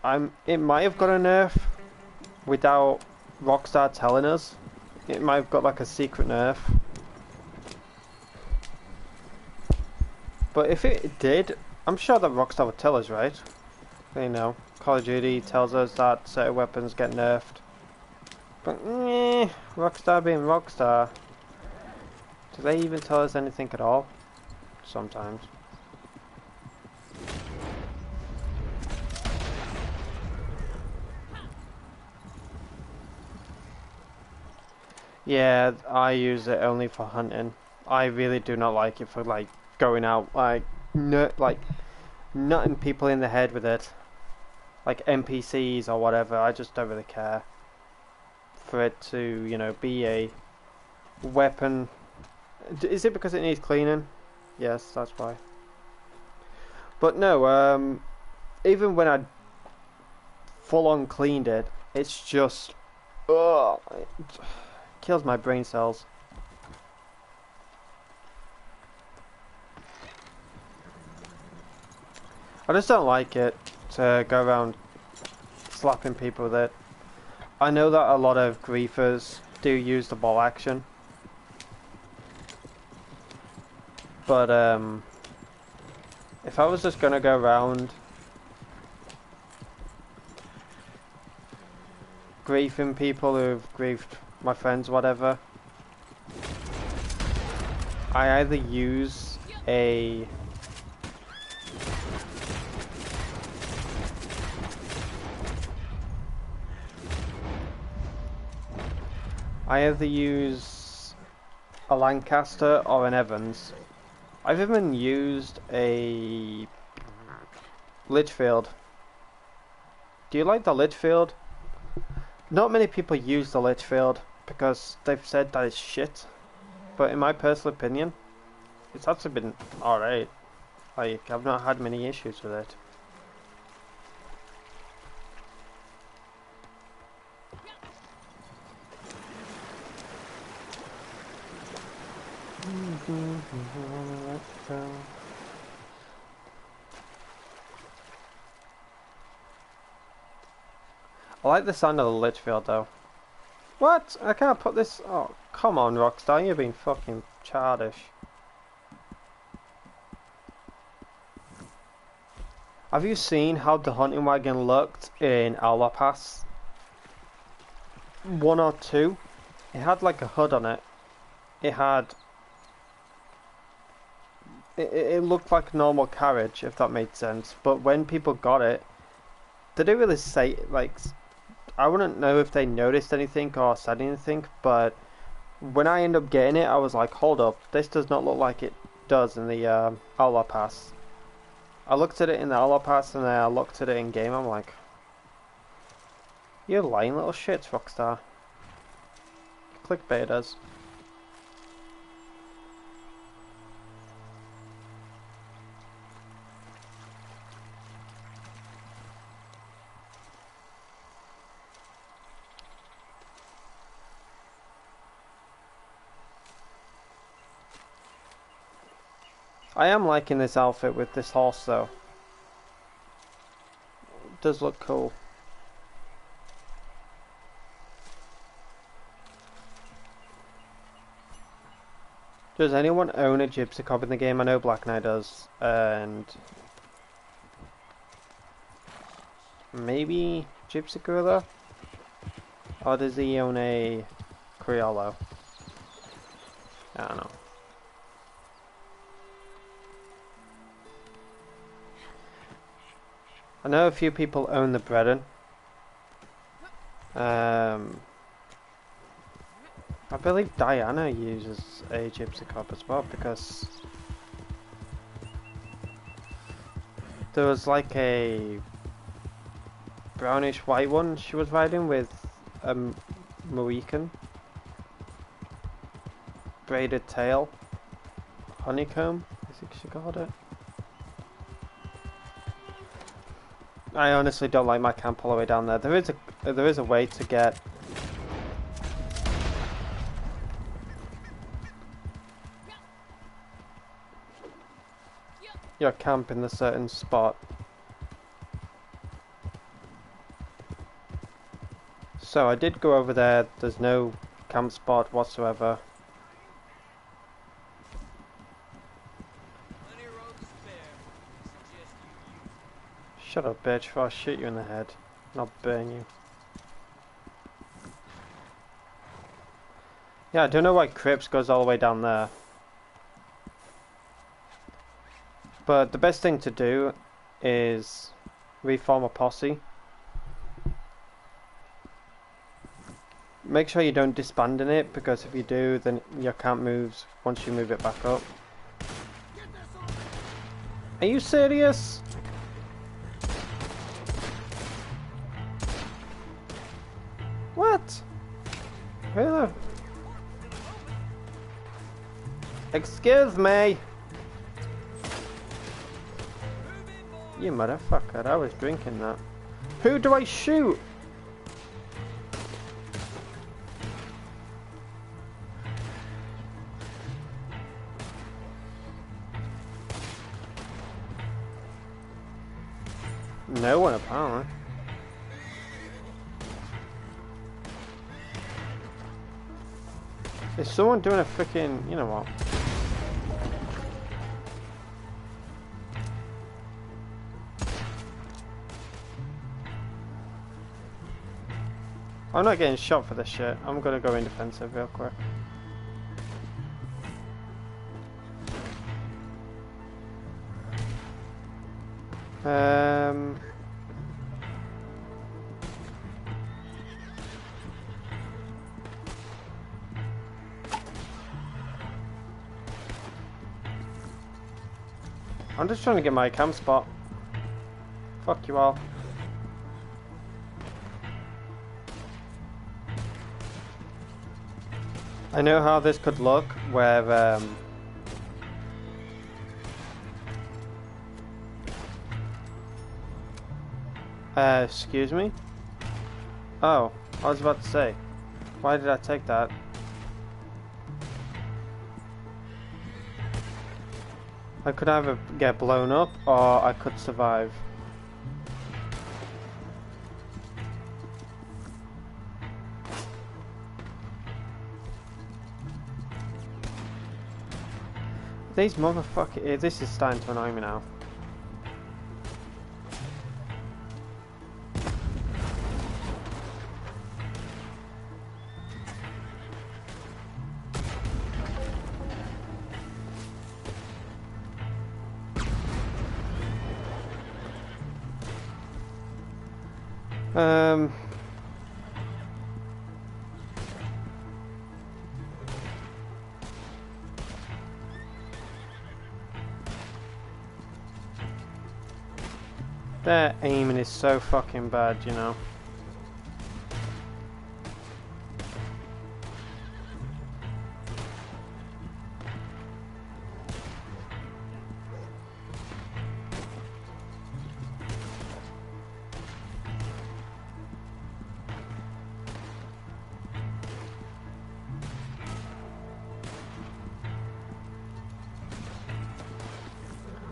Speaker 1: might have got a nerf without Rockstar telling us. It might have got like a secret nerf. But if it did, I'm sure that Rockstar would tell us, right? You know, Call of Duty tells us that certain weapons get nerfed. But Rockstar being Rockstar. Do they even tell us anything at all? Sometimes. Yeah, I use it only for hunting. I really do not like it for like going out, like nutting people in the head with it, like NPCs or whatever. I just don't really care for it to, you know, be a weapon. Is it because it needs cleaning? Yes, that's why. But no, even when I full on cleaned it, it's just, ugh, it kills my brain cells. I just don't like it to go around slapping people with it. I know that a lot of griefers do use the ball action, but if I was just gonna go around griefing people who've griefed my friends, whatever, I either use a Lancaster or an Evans. I've even used a Litchfield. Do you like the Litchfield? Not many people use the Litchfield because they've said that it's shit. But in my personal opinion, it's actually been alright. Like, I've not had many issues with it. I like the sound of the Litchfield though. What? I can't put this... Oh, come on Rockstar, you're being fucking childish. Have you seen how the hunting wagon looked in Outlaw Pass 1 or 2? It had like a hood on it. It had... It looked like a normal carriage, if that made sense. But when people got it, they didn't really say, like... I wouldn't know if they noticed anything or said anything, but when I ended up getting it, I was like, hold up, this does not look like it does in the Outlaw Pass. I looked at it in the Outlaw Pass and then I looked at it in game, I'm like, you lying little shits, Rockstar. Clickbaiters. I am liking this outfit with this horse though. It does look cool. Does anyone own a Gypsy Cop in the game? I know Black Knight does, and maybe Gypsy Gorilla? Or does he own a Criollo? I don't know. I know a few people own the Bredon. I believe Diana uses a Gypsy Cop as well because there was like a brownish white one she was riding with a Mohican braided tail, honeycomb I think she called it. I honestly don't like my camp all the way down there. There is a way to get your camp in a certain spot. So I did go over there. There's no camp spot whatsoever. Shut up, bitch, before I shoot you in the head. And I'll burn you. Yeah, I don't know why Crips goes all the way down there. But the best thing to do is reform a posse. Make sure you don't disband in it, because if you do, then your camp moves once you move it back up. Are you serious? What? Hello. Excuse me. You motherfucker, I was drinking that. Who do I shoot? No one apparently. Is someone doing a freaking, you know what? I'm not getting shot for this shit. I'm gonna go in defensive real quick. I'm just trying to get my camp spot. Fuck you all. I know how this could look, where excuse me? Oh, I was about to say, why did I take that? I could either get blown up, or I could survive. These motherfuckers, this is starting to annoy me now. Their aiming is so fucking bad, you know.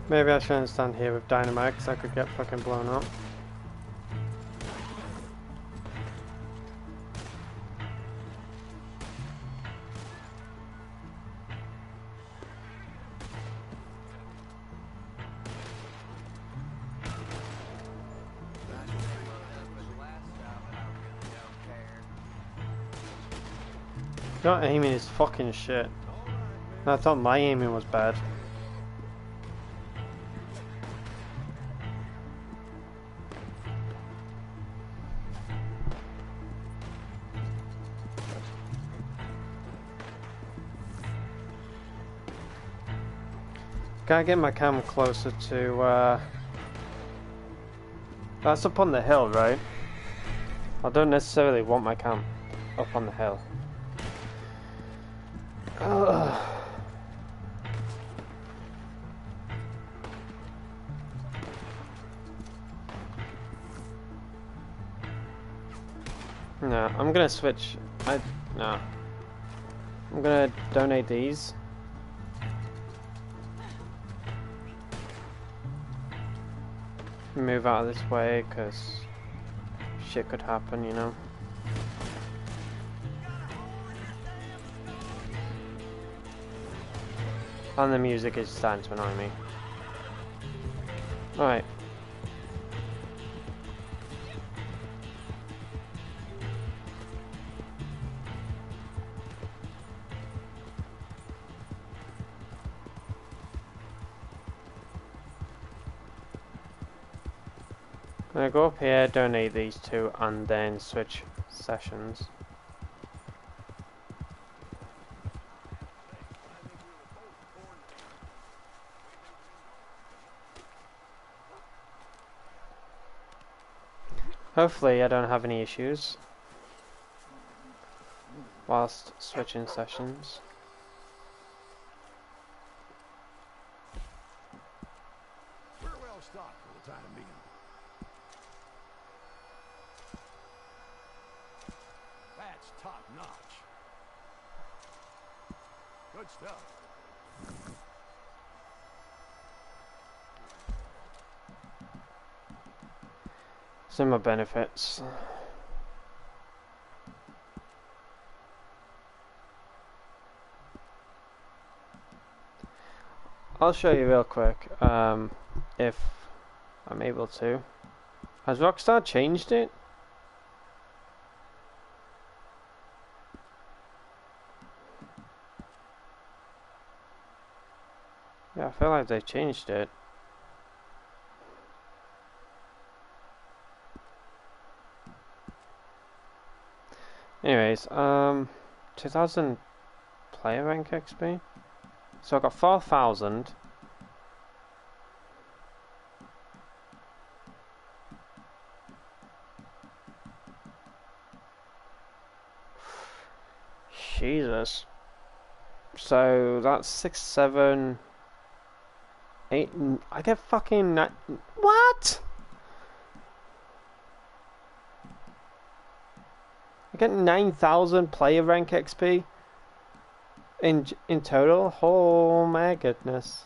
Speaker 1: Maybe I shouldn't stand here with dynamite because I could get fucking blown up. Your aiming is fucking shit. I thought my aiming was bad. Gotta get my cam closer to, that's up on the hill, right? I don't necessarily want my cam up on the hill. Ugh. No, I'm gonna switch. No. I'm gonna donate these. Move out of this way, because shit could happen, you know. And the music is starting to annoy me. Alright. I'm gonna go up here, donate these two, and then switch sessions. Hopefully I don't have any issues whilst switching sessions.
Speaker 2: We're well stocked for the time being. That's top notch. Good stuff.
Speaker 1: Some of my benefits. I'll show you real quick, if I'm able to. Has Rockstar changed it? Yeah, I feel like they changed it. Anyways, 2000 player rank XP. So I got 4,000. Jesus. So that's 6, 7, 8. I get fucking what? I get 9,000 player rank XP in total. Oh my goodness.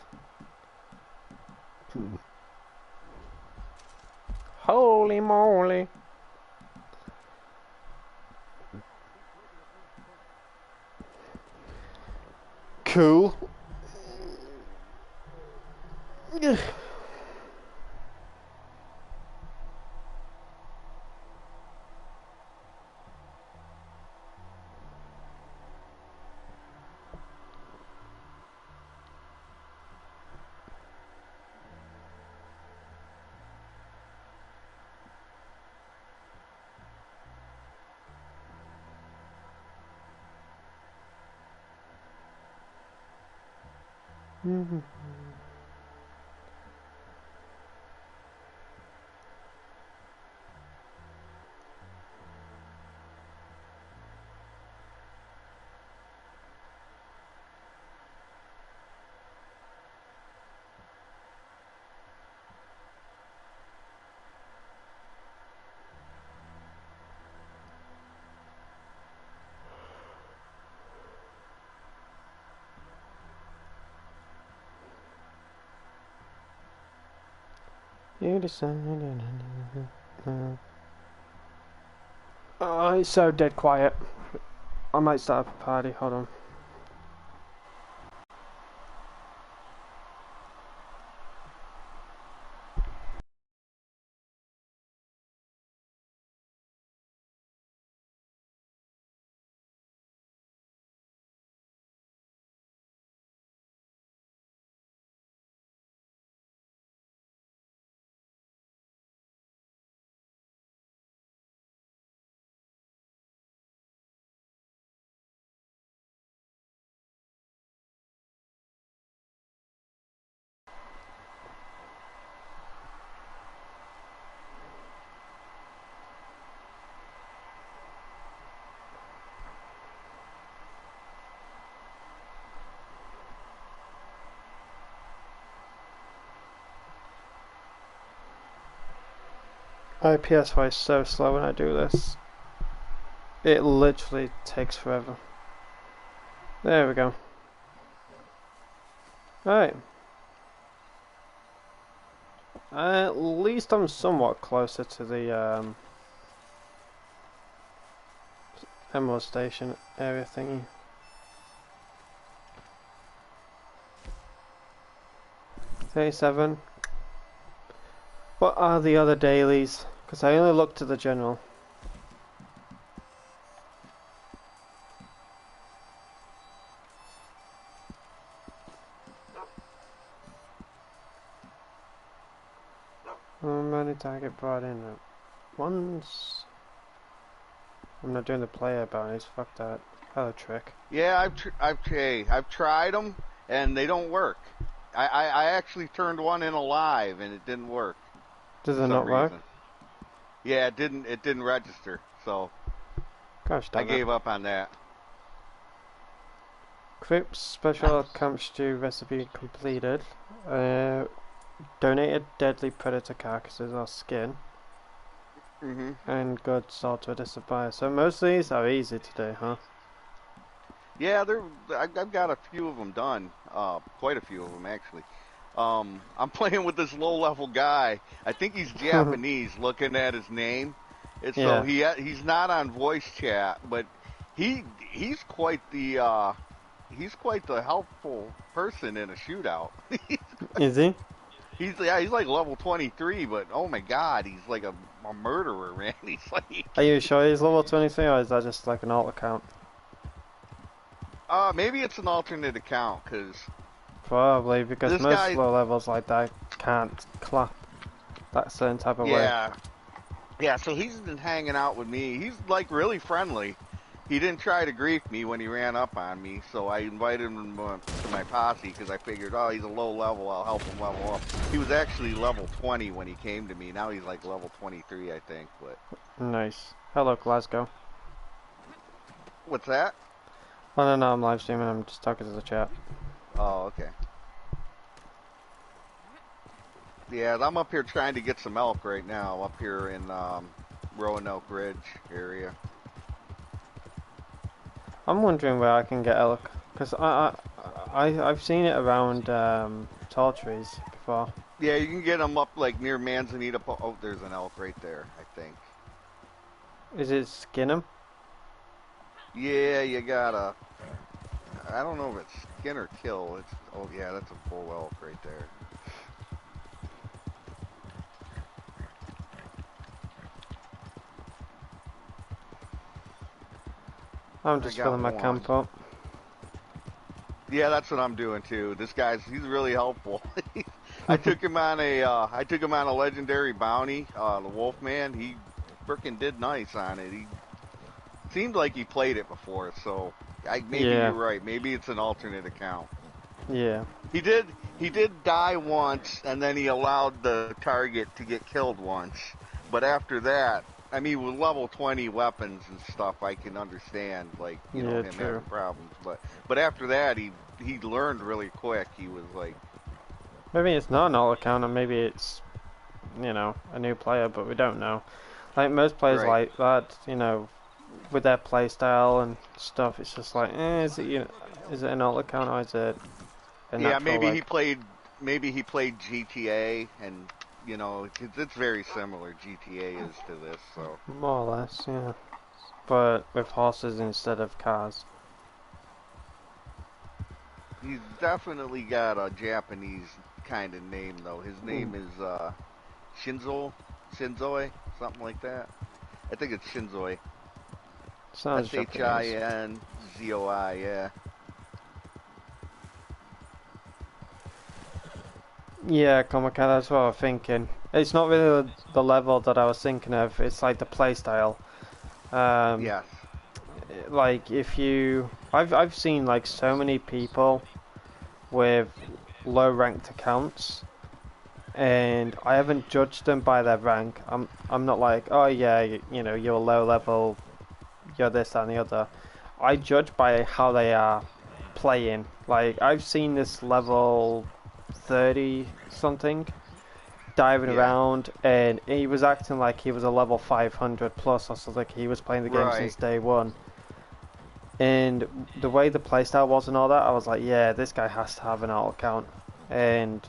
Speaker 1: Holy moly. Cool. You decided. Oh, it's so dead quiet. I might start up a party. Hold on. PS5 is so slow when I do this. It literally takes forever. There we go. Alright. At least I'm somewhat closer to the Emerald Station area thingy. 37. What are the other dailies? Because I only looked at the general. Money target brought in at once. I'm not doing the player bounties. Fuck that. Hello, trick.
Speaker 4: Yeah, I've tried them and they don't work. I actually turned one in alive and it didn't work.
Speaker 1: Does
Speaker 4: for
Speaker 1: it
Speaker 4: some
Speaker 1: not work?
Speaker 4: reason. Yeah, it didn't register. So
Speaker 1: Gosh
Speaker 4: I
Speaker 1: damn it.
Speaker 4: gave up on that.
Speaker 1: Crips special camp stew recipe completed. Donated deadly predator carcasses or skin.
Speaker 4: Mhm.
Speaker 1: And good salt to a distant buyer. So most of these are easy to do, huh?
Speaker 4: Yeah, I've got a few of them done. Quite a few of them actually. I'm playing with this low-level guy. I think he's Japanese. Looking at his name, and so he's not on voice chat, but he's quite the helpful person in a shootout.
Speaker 1: Is he?
Speaker 4: He's like level 23, but oh my god, he's like a murderer, man. He's like.
Speaker 1: Are you sure he's level 23 or is that just like an alt account?
Speaker 4: Maybe it's an alternate account, cause.
Speaker 1: Probably, because
Speaker 4: This
Speaker 1: most
Speaker 4: guy-
Speaker 1: low levels like that can't clap that certain type of way.
Speaker 4: Yeah, so he's been hanging out with me. He's like really friendly. He didn't try to grief me when he ran up on me, so I invited him to my posse because I figured, oh, he's a low level, I'll help him level up. He was actually level 20 when he came to me. Now he's like level 23, I think. But
Speaker 1: Nice. Hello, Glasgow.
Speaker 4: what's that?
Speaker 1: Oh no, I'm live streaming, I'm just talking to the chat.
Speaker 4: Oh, okay. Yeah, I'm up here trying to get some elk right now, up here in Roanoke Ridge area.
Speaker 1: I'm wondering where I can get elk, because I've seen it around tall trees before.
Speaker 4: Yeah, you can get them up like near Manzanita. Oh, there's an elk right there, I think.
Speaker 1: Is it skin 'em?
Speaker 4: Yeah, you gotta. I don't know if it's skin or kill. It's oh yeah, that's a full elk right there.
Speaker 1: I'm just
Speaker 4: got
Speaker 1: filling my
Speaker 4: one.
Speaker 1: camp up.
Speaker 4: Yeah, that's what I'm doing too. This he's really helpful. I took him on a legendary bounty, the Wolfman. He frickin' did nice on it. He seemed like he played it before, so maybe
Speaker 1: Yeah.
Speaker 4: you're right. Maybe it's an alternate account.
Speaker 1: Yeah.
Speaker 4: He did die once, and then he allowed the target to get killed once. But after that, I mean, with level 20 weapons and stuff, I can understand, like, you know,
Speaker 1: Yeah,
Speaker 4: him
Speaker 1: true.
Speaker 4: having problems. But after that, he learned really quick. He was like,
Speaker 1: Maybe it's not an alt account, and maybe it's, you know, a new player, but we don't know. Like most players
Speaker 4: Right.
Speaker 1: like that, you know, with their playstyle and stuff, it's just like, is it an alt account or is it a
Speaker 4: yeah,
Speaker 1: natural,
Speaker 4: maybe
Speaker 1: like,
Speaker 4: he played GTA, and you know, it's very similar. GTA is to this, so.
Speaker 1: more or less, yeah. But with horses instead of cars.
Speaker 4: He's definitely got a Japanese kind of name, though. His name is Shinzoi, something like that. I think it's Shinzoi.
Speaker 1: Sounds Japanese.
Speaker 4: Shinzoi, yeah.
Speaker 1: Yeah, Comic that's what I was thinking. It's not really the level that I was thinking of, it's like the playstyle.
Speaker 4: Yes.
Speaker 1: Like if I've seen like so many people with low ranked accounts, and I haven't judged them by their rank. I'm not like, oh yeah, you know, you're low level, you're this, that, and the other. I judge by how they are playing. Like I've seen this level 30 something diving
Speaker 4: Yeah.
Speaker 1: around, and he was acting like he was a level 500 plus or something. He was playing the game
Speaker 4: Right.
Speaker 1: since day one. And the way the playstyle was and all that, I was like, yeah, this guy has to have an alt account. And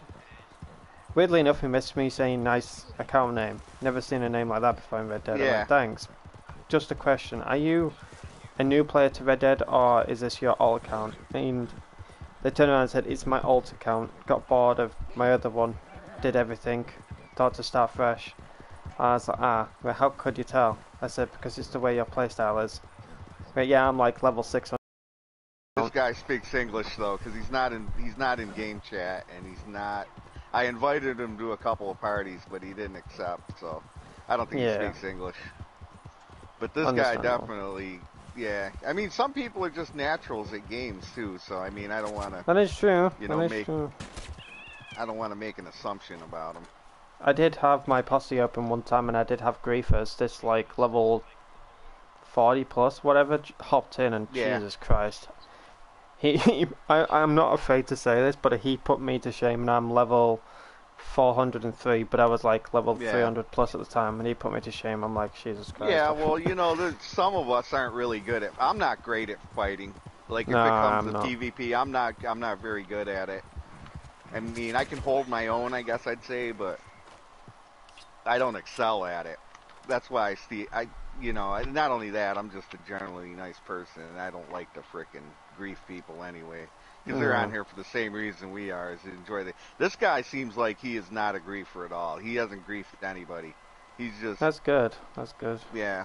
Speaker 1: weirdly enough, he messaged me saying, nice account name. Never seen a name like that before in Red Dead. I'm
Speaker 4: Yeah.
Speaker 1: like, thanks. Just a question, are you a new player to Red Dead, or is this your alt account? And they turned around and said, it's my alt account. Got bored of my other one. Did everything. Thought to start fresh. I was like, well, how could you tell? I said, because it's the way your playstyle is. But yeah, I'm like level 600.
Speaker 4: This guy speaks English though, because he's not in game chat, and he's not I invited him to a couple of parties, but he didn't accept. So I don't think he
Speaker 1: Yeah.
Speaker 4: speaks English. But this guy
Speaker 1: Understandable.
Speaker 4: definitely, yeah. I mean, some people are just naturals at games too. So I mean, I don't want to,
Speaker 1: That is true.
Speaker 4: you
Speaker 1: That
Speaker 4: know,
Speaker 1: is true.
Speaker 4: I don't want to make an assumption about him.
Speaker 1: I did have my posse open one time, and I did have griefers. This like level 40 plus, whatever, hopped in, and
Speaker 4: Yeah.
Speaker 1: Jesus Christ, I'm not afraid to say this, but he put me to shame, and I'm level 403, but I was like level
Speaker 4: Yeah.
Speaker 1: 300 plus at the time, and he put me to shame. I'm like, Jesus Christ.
Speaker 4: Yeah, well, you know, some of us aren't really good at. I'm not great at fighting. Like if
Speaker 1: No,
Speaker 4: it comes
Speaker 1: I'm
Speaker 4: to
Speaker 1: not.
Speaker 4: PvP, I'm not very good at it. I mean, I can hold my own, I guess I'd say, but I don't excel at it. That's why not only that, I'm just a generally nice person, and I don't like to frickin' grief people anyway. Because they're on here for the same reason we are, is to enjoy the. This guy seems like he is not a griefer at all. He hasn't griefed anybody. He's just,
Speaker 1: That's good. That's good.
Speaker 4: yeah.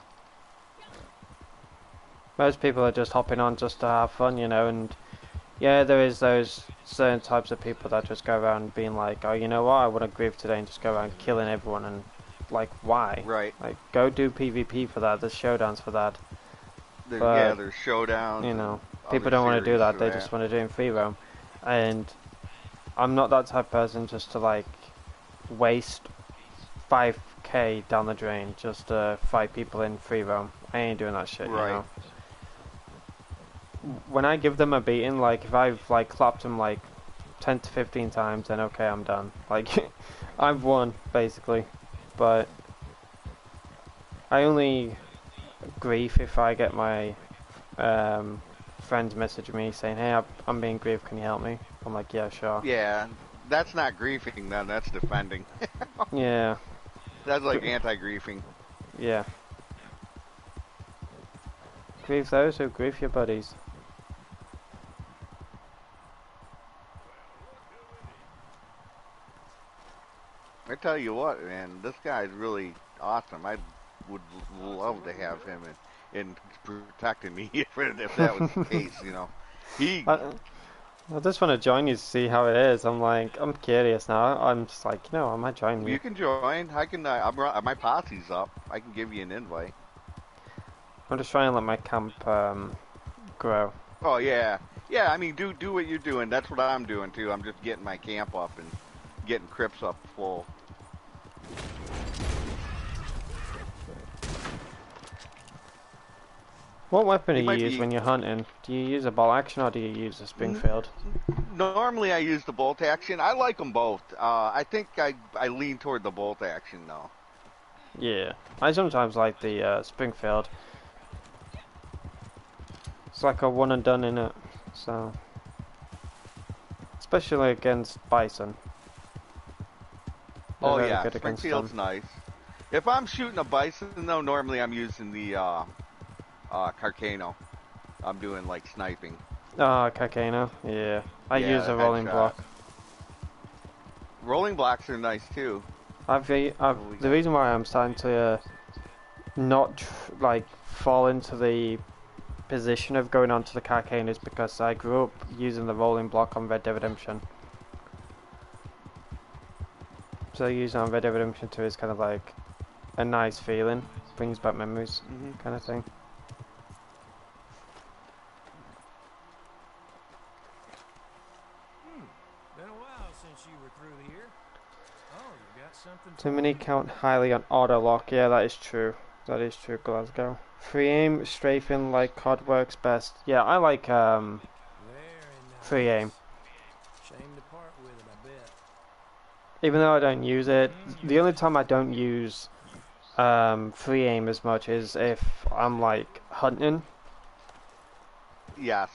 Speaker 1: Most people are just hopping on just to have fun, you know, and yeah, there is those certain types of people that just go around being like, oh, you know what, I want to grieve today, and just go around killing everyone, and like, why?
Speaker 4: Right.
Speaker 1: Like, go do PvP for that. There's showdowns for that.
Speaker 4: Yeah, there's showdowns.
Speaker 1: You know,
Speaker 4: and
Speaker 1: people
Speaker 4: other
Speaker 1: don't want to do
Speaker 4: series
Speaker 1: that.
Speaker 4: for
Speaker 1: They just want to do it in free roam, and I'm not that type of person just to like waste 5k down the drain just to fight people in free roam. I ain't doing that shit.
Speaker 4: Right.
Speaker 1: You know. When I give them a beating, like if I've like clapped them like 10 to 15 times, then okay, I'm done. Like I've won basically, but I only grief if I get my friends message me saying, hey, I'm being grieved, can you help me? I'm like, yeah, sure.
Speaker 4: Yeah, that's not griefing then, that's defending.
Speaker 1: Yeah,
Speaker 4: That's like anti-griefing.
Speaker 1: yeah. Grieve those who grieve your buddies.
Speaker 4: I tell you what, man, this guy's really awesome. I would love to have him in protecting me if that was the case, you know.
Speaker 1: I just want to join you to see how it is. I'm curious now. I'm just like, you know, I might join you.
Speaker 4: You can join. I can. My posse's up. I can give you an invite.
Speaker 1: I'm just trying to let my camp grow.
Speaker 4: Oh yeah, yeah. I mean, do what you're doing. That's what I'm doing too. I'm just getting my camp up and getting crypts up full.
Speaker 1: What weapon do you
Speaker 4: might
Speaker 1: use
Speaker 4: be-
Speaker 1: when you're hunting? Do you use a bolt action or do you use a Springfield?
Speaker 4: Normally I use the bolt action. I like them both. I think I lean toward the bolt action though.
Speaker 1: Yeah, I sometimes like the Springfield. It's like a one and done in it, so especially against bison. They're
Speaker 4: Oh
Speaker 1: very
Speaker 4: yeah,
Speaker 1: good against
Speaker 4: Springfield's
Speaker 1: them.
Speaker 4: nice. If I'm shooting a bison though, normally I'm using the Carcano. I'm doing like sniping.
Speaker 1: Ah, Kakano, yeah. I
Speaker 4: Yeah,
Speaker 1: use a rolling
Speaker 4: headshot.
Speaker 1: block.
Speaker 4: Rolling blocks are nice too.
Speaker 1: The reason why I'm starting to not like fall into the position of going onto the Carcane is because I grew up using the rolling block on Red Dead Redemption. So using on Red Dead Redemption 2 is kind of like a nice feeling, brings back memories, kind of thing.
Speaker 5: Been a while since you were through here. Oh, you got something
Speaker 1: Too
Speaker 5: for
Speaker 1: many
Speaker 5: me?
Speaker 1: count highly on auto lock. Yeah, that is true. That is true, Glasgow. Free aim, strafing like COD works best. Yeah, I like
Speaker 5: Very nice.
Speaker 1: free aim.
Speaker 5: Shame to part with it, I bet.
Speaker 1: Even though I don't use it, the only time I don't use free aim as much is if I'm like hunting.
Speaker 4: Yes.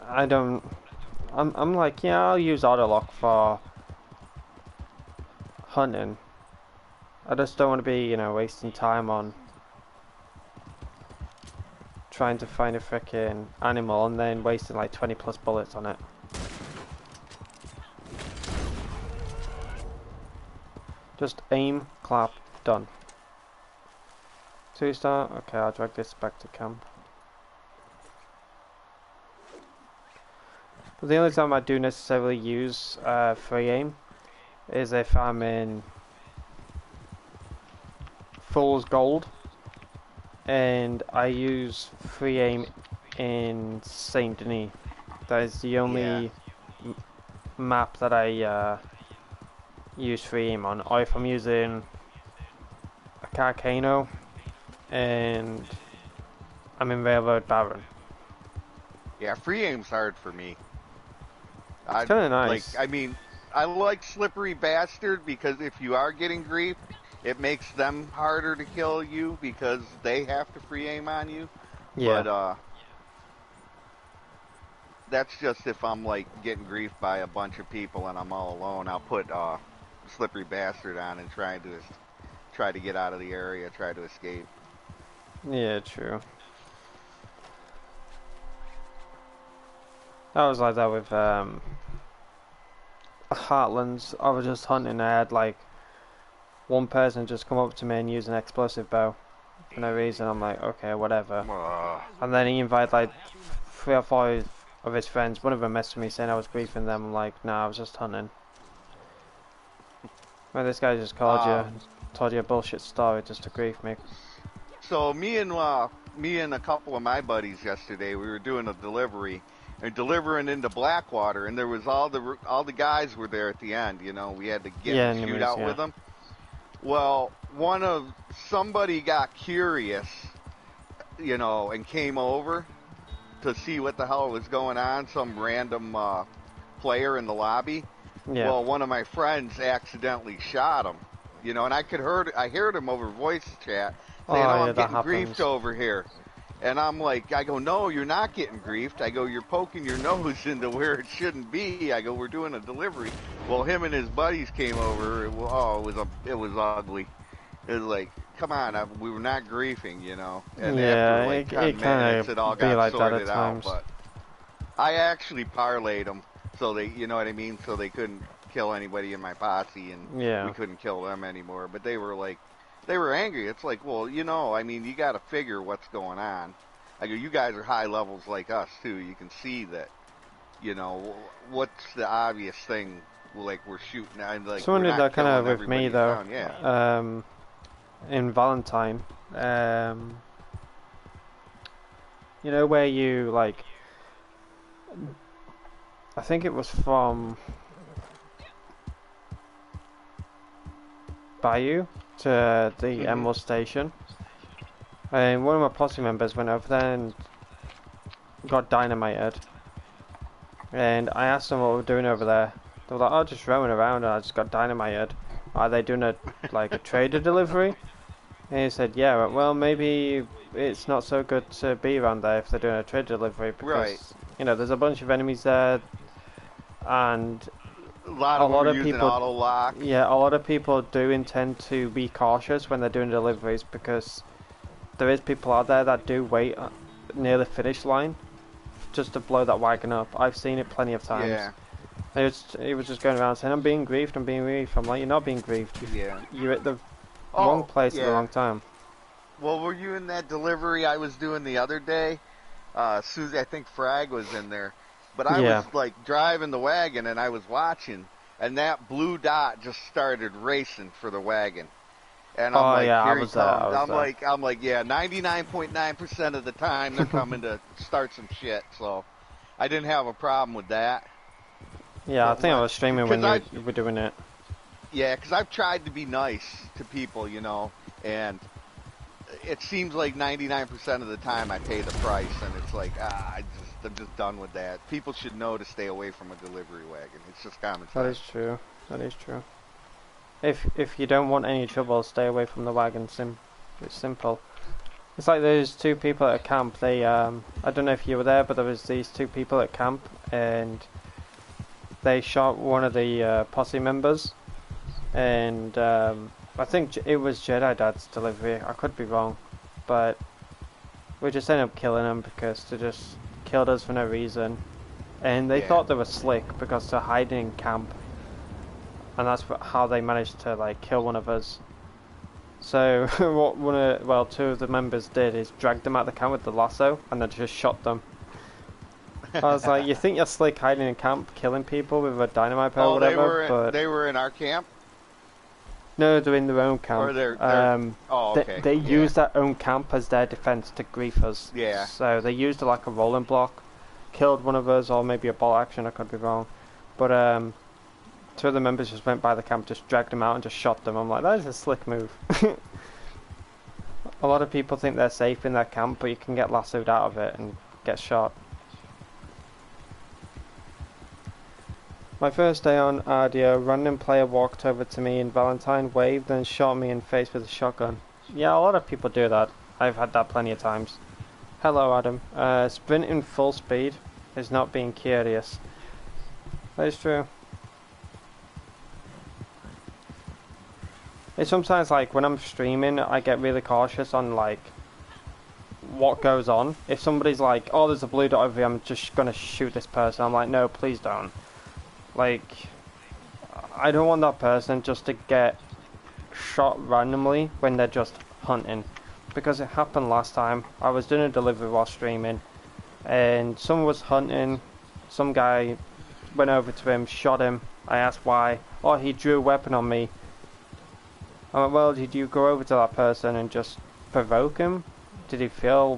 Speaker 1: I don't. I'm like, yeah, I'll use auto lock for hunting. I just don't want to be, you know, wasting time on trying to find a freaking animal and then wasting like 20 plus bullets on it. Just aim, clap, done. 2-star. Okay, I'll drag this back to camp. But the only time I do necessarily use free aim is if I'm in Fool's Gold and I use free aim in Saint Denis. That is the only map that I use free aim on. Or if I'm using a Carcano and I'm in Railroad Baron.
Speaker 4: Yeah, free aim's hard for me.
Speaker 1: It's kind of nice.
Speaker 4: Like, I mean, I like Slippery Bastard because if you are getting grief, it makes them harder to kill you because they have to free aim on you.
Speaker 1: Yeah.
Speaker 4: But that's just if I'm like getting grief by a bunch of people and I'm all alone. I'll put Slippery Bastard on and try to get out of the area, try to escape.
Speaker 1: Yeah, true. I was like that with Heartlands. I was just hunting. I had like one person just come up to me and use an explosive bow for no reason. I'm like, okay, whatever. And then he invited like 3 or 4 of his friends. One of them messaged me saying I was griefing them. I'm like, nah, I was just hunting. Well, this guy just told you a bullshit story just to grief me.
Speaker 4: So me and a couple of my buddies yesterday, we were doing a delivery and delivering into Blackwater, and there was all the guys were there at the end. You know, we had to get a shootout with them. Well, somebody got curious, you know, and came over to see what the hell was going on. Some random player in the lobby.
Speaker 1: Yeah.
Speaker 4: Well, one of my friends accidentally shot him, you know, and I heard him over voice chat saying, I'm getting griefed over here. And I'm like, I go, no, you're not getting griefed. I go, you're poking your nose into where it shouldn't be. I go, we're doing a delivery. Well, him and his buddies came over. It was ugly. It was like, come on, we were not griefing, you know. And after like 10 minutes, it all got sorted out. But I actually parlayed them so they, you know what I mean, so they couldn't kill anybody in my posse, and we couldn't kill them anymore. But they were like, they were angry. It's like, well, you know, I mean, you got to figure what's going on. I go, you guys are high levels like us too. You can see that, you know, what's the obvious thing? Like we're shooting. I'm like,
Speaker 1: someone did that kind of with me though.
Speaker 4: Yeah.
Speaker 1: In Valentine, you know where you like, I think it was from Bayou to the Emerald Station, and one of my posse members went over there and got dynamited, and I asked them what we were doing over there. They were like, oh, just roaming around, and I just got dynamited. Are they doing a trader delivery? And he said, yeah, well, maybe it's not so good to be around there if they're doing a trade delivery, because you know, there's a bunch of enemies there, and
Speaker 4: a lot of people auto lock.
Speaker 1: Yeah, a lot of people do intend to be cautious when they're doing deliveries, because there is people out there that do wait near the finish line just to blow that wagon up. I've seen it plenty of times.
Speaker 4: Yeah.
Speaker 1: It was just going around saying, I'm being griefed. I'm like, you're not being griefed. You're at the wrong place at the wrong time.
Speaker 4: Well, were you in that delivery I was doing the other day? Susie, I think Frag was in there. But I was like driving the wagon and I was watching, and that blue dot just started racing for the wagon. And I'm here he comes. I'm like, yeah, 99.9% of the time they're coming to start some shit. So I didn't have a problem with that.
Speaker 1: Yeah, I think I was streaming when you were doing it.
Speaker 4: Yeah, because I've tried to be nice to people, you know, and it seems like 99% of the time I pay the price, and it's like, I'm just done with that. People should know to stay away from a delivery wagon. It's just common sense.
Speaker 1: That is true. That is true. If you don't want any trouble, stay away from the wagon. It's simple. It's like those 2 people at a camp. They I don't know if you were there, but there was these 2 people at camp, and they shot one of the posse members, and I think it was Jedi Dad's delivery. I could be wrong, but we just ended up killing them because they just killed us for no reason, and they thought they were slick because they're hiding in camp, and that's how they managed to like kill one of us. So what 2 of the members did is dragged them out of the camp with the lasso and then just shot them. I was like, you think you're slick hiding in camp, killing people with a dynamite pile or
Speaker 4: Oh,
Speaker 1: whatever,
Speaker 4: they were in our camp,
Speaker 1: no, they're in their own camp.
Speaker 4: or they're oh, okay.
Speaker 1: They
Speaker 4: Yeah.
Speaker 1: use their own camp as their defense to grief us.
Speaker 4: Yeah.
Speaker 1: So they used it like a rolling block, killed one of us, or maybe a ball action. I could be wrong, but two of the members just went by the camp, just dragged them out, and just shot them. I'm like, that is a slick move. A lot of people think they're safe in their camp, but you can get lassoed out of it and get shot. My first day on Ardia, a random player walked over to me in Valentine, waved, and shot me in the face with a shotgun. Yeah, a lot of people do that. I've had that plenty of times. Hello, Adam. Sprinting full speed is not being curious. That is true. It's sometimes like when I'm streaming, I get really cautious on like what goes on. If somebody's like, "Oh, there's a blue dot over here, I'm just gonna shoot this person," I'm like, "No, please don't." Like, I don't want that person just to get shot randomly when they're just hunting, because it happened last time. I was doing a delivery while streaming, and someone was hunting. Some guy went over to him, shot him. I asked why. Oh, he drew a weapon on me. I went, well, did you go over to that person and just provoke him? Did he feel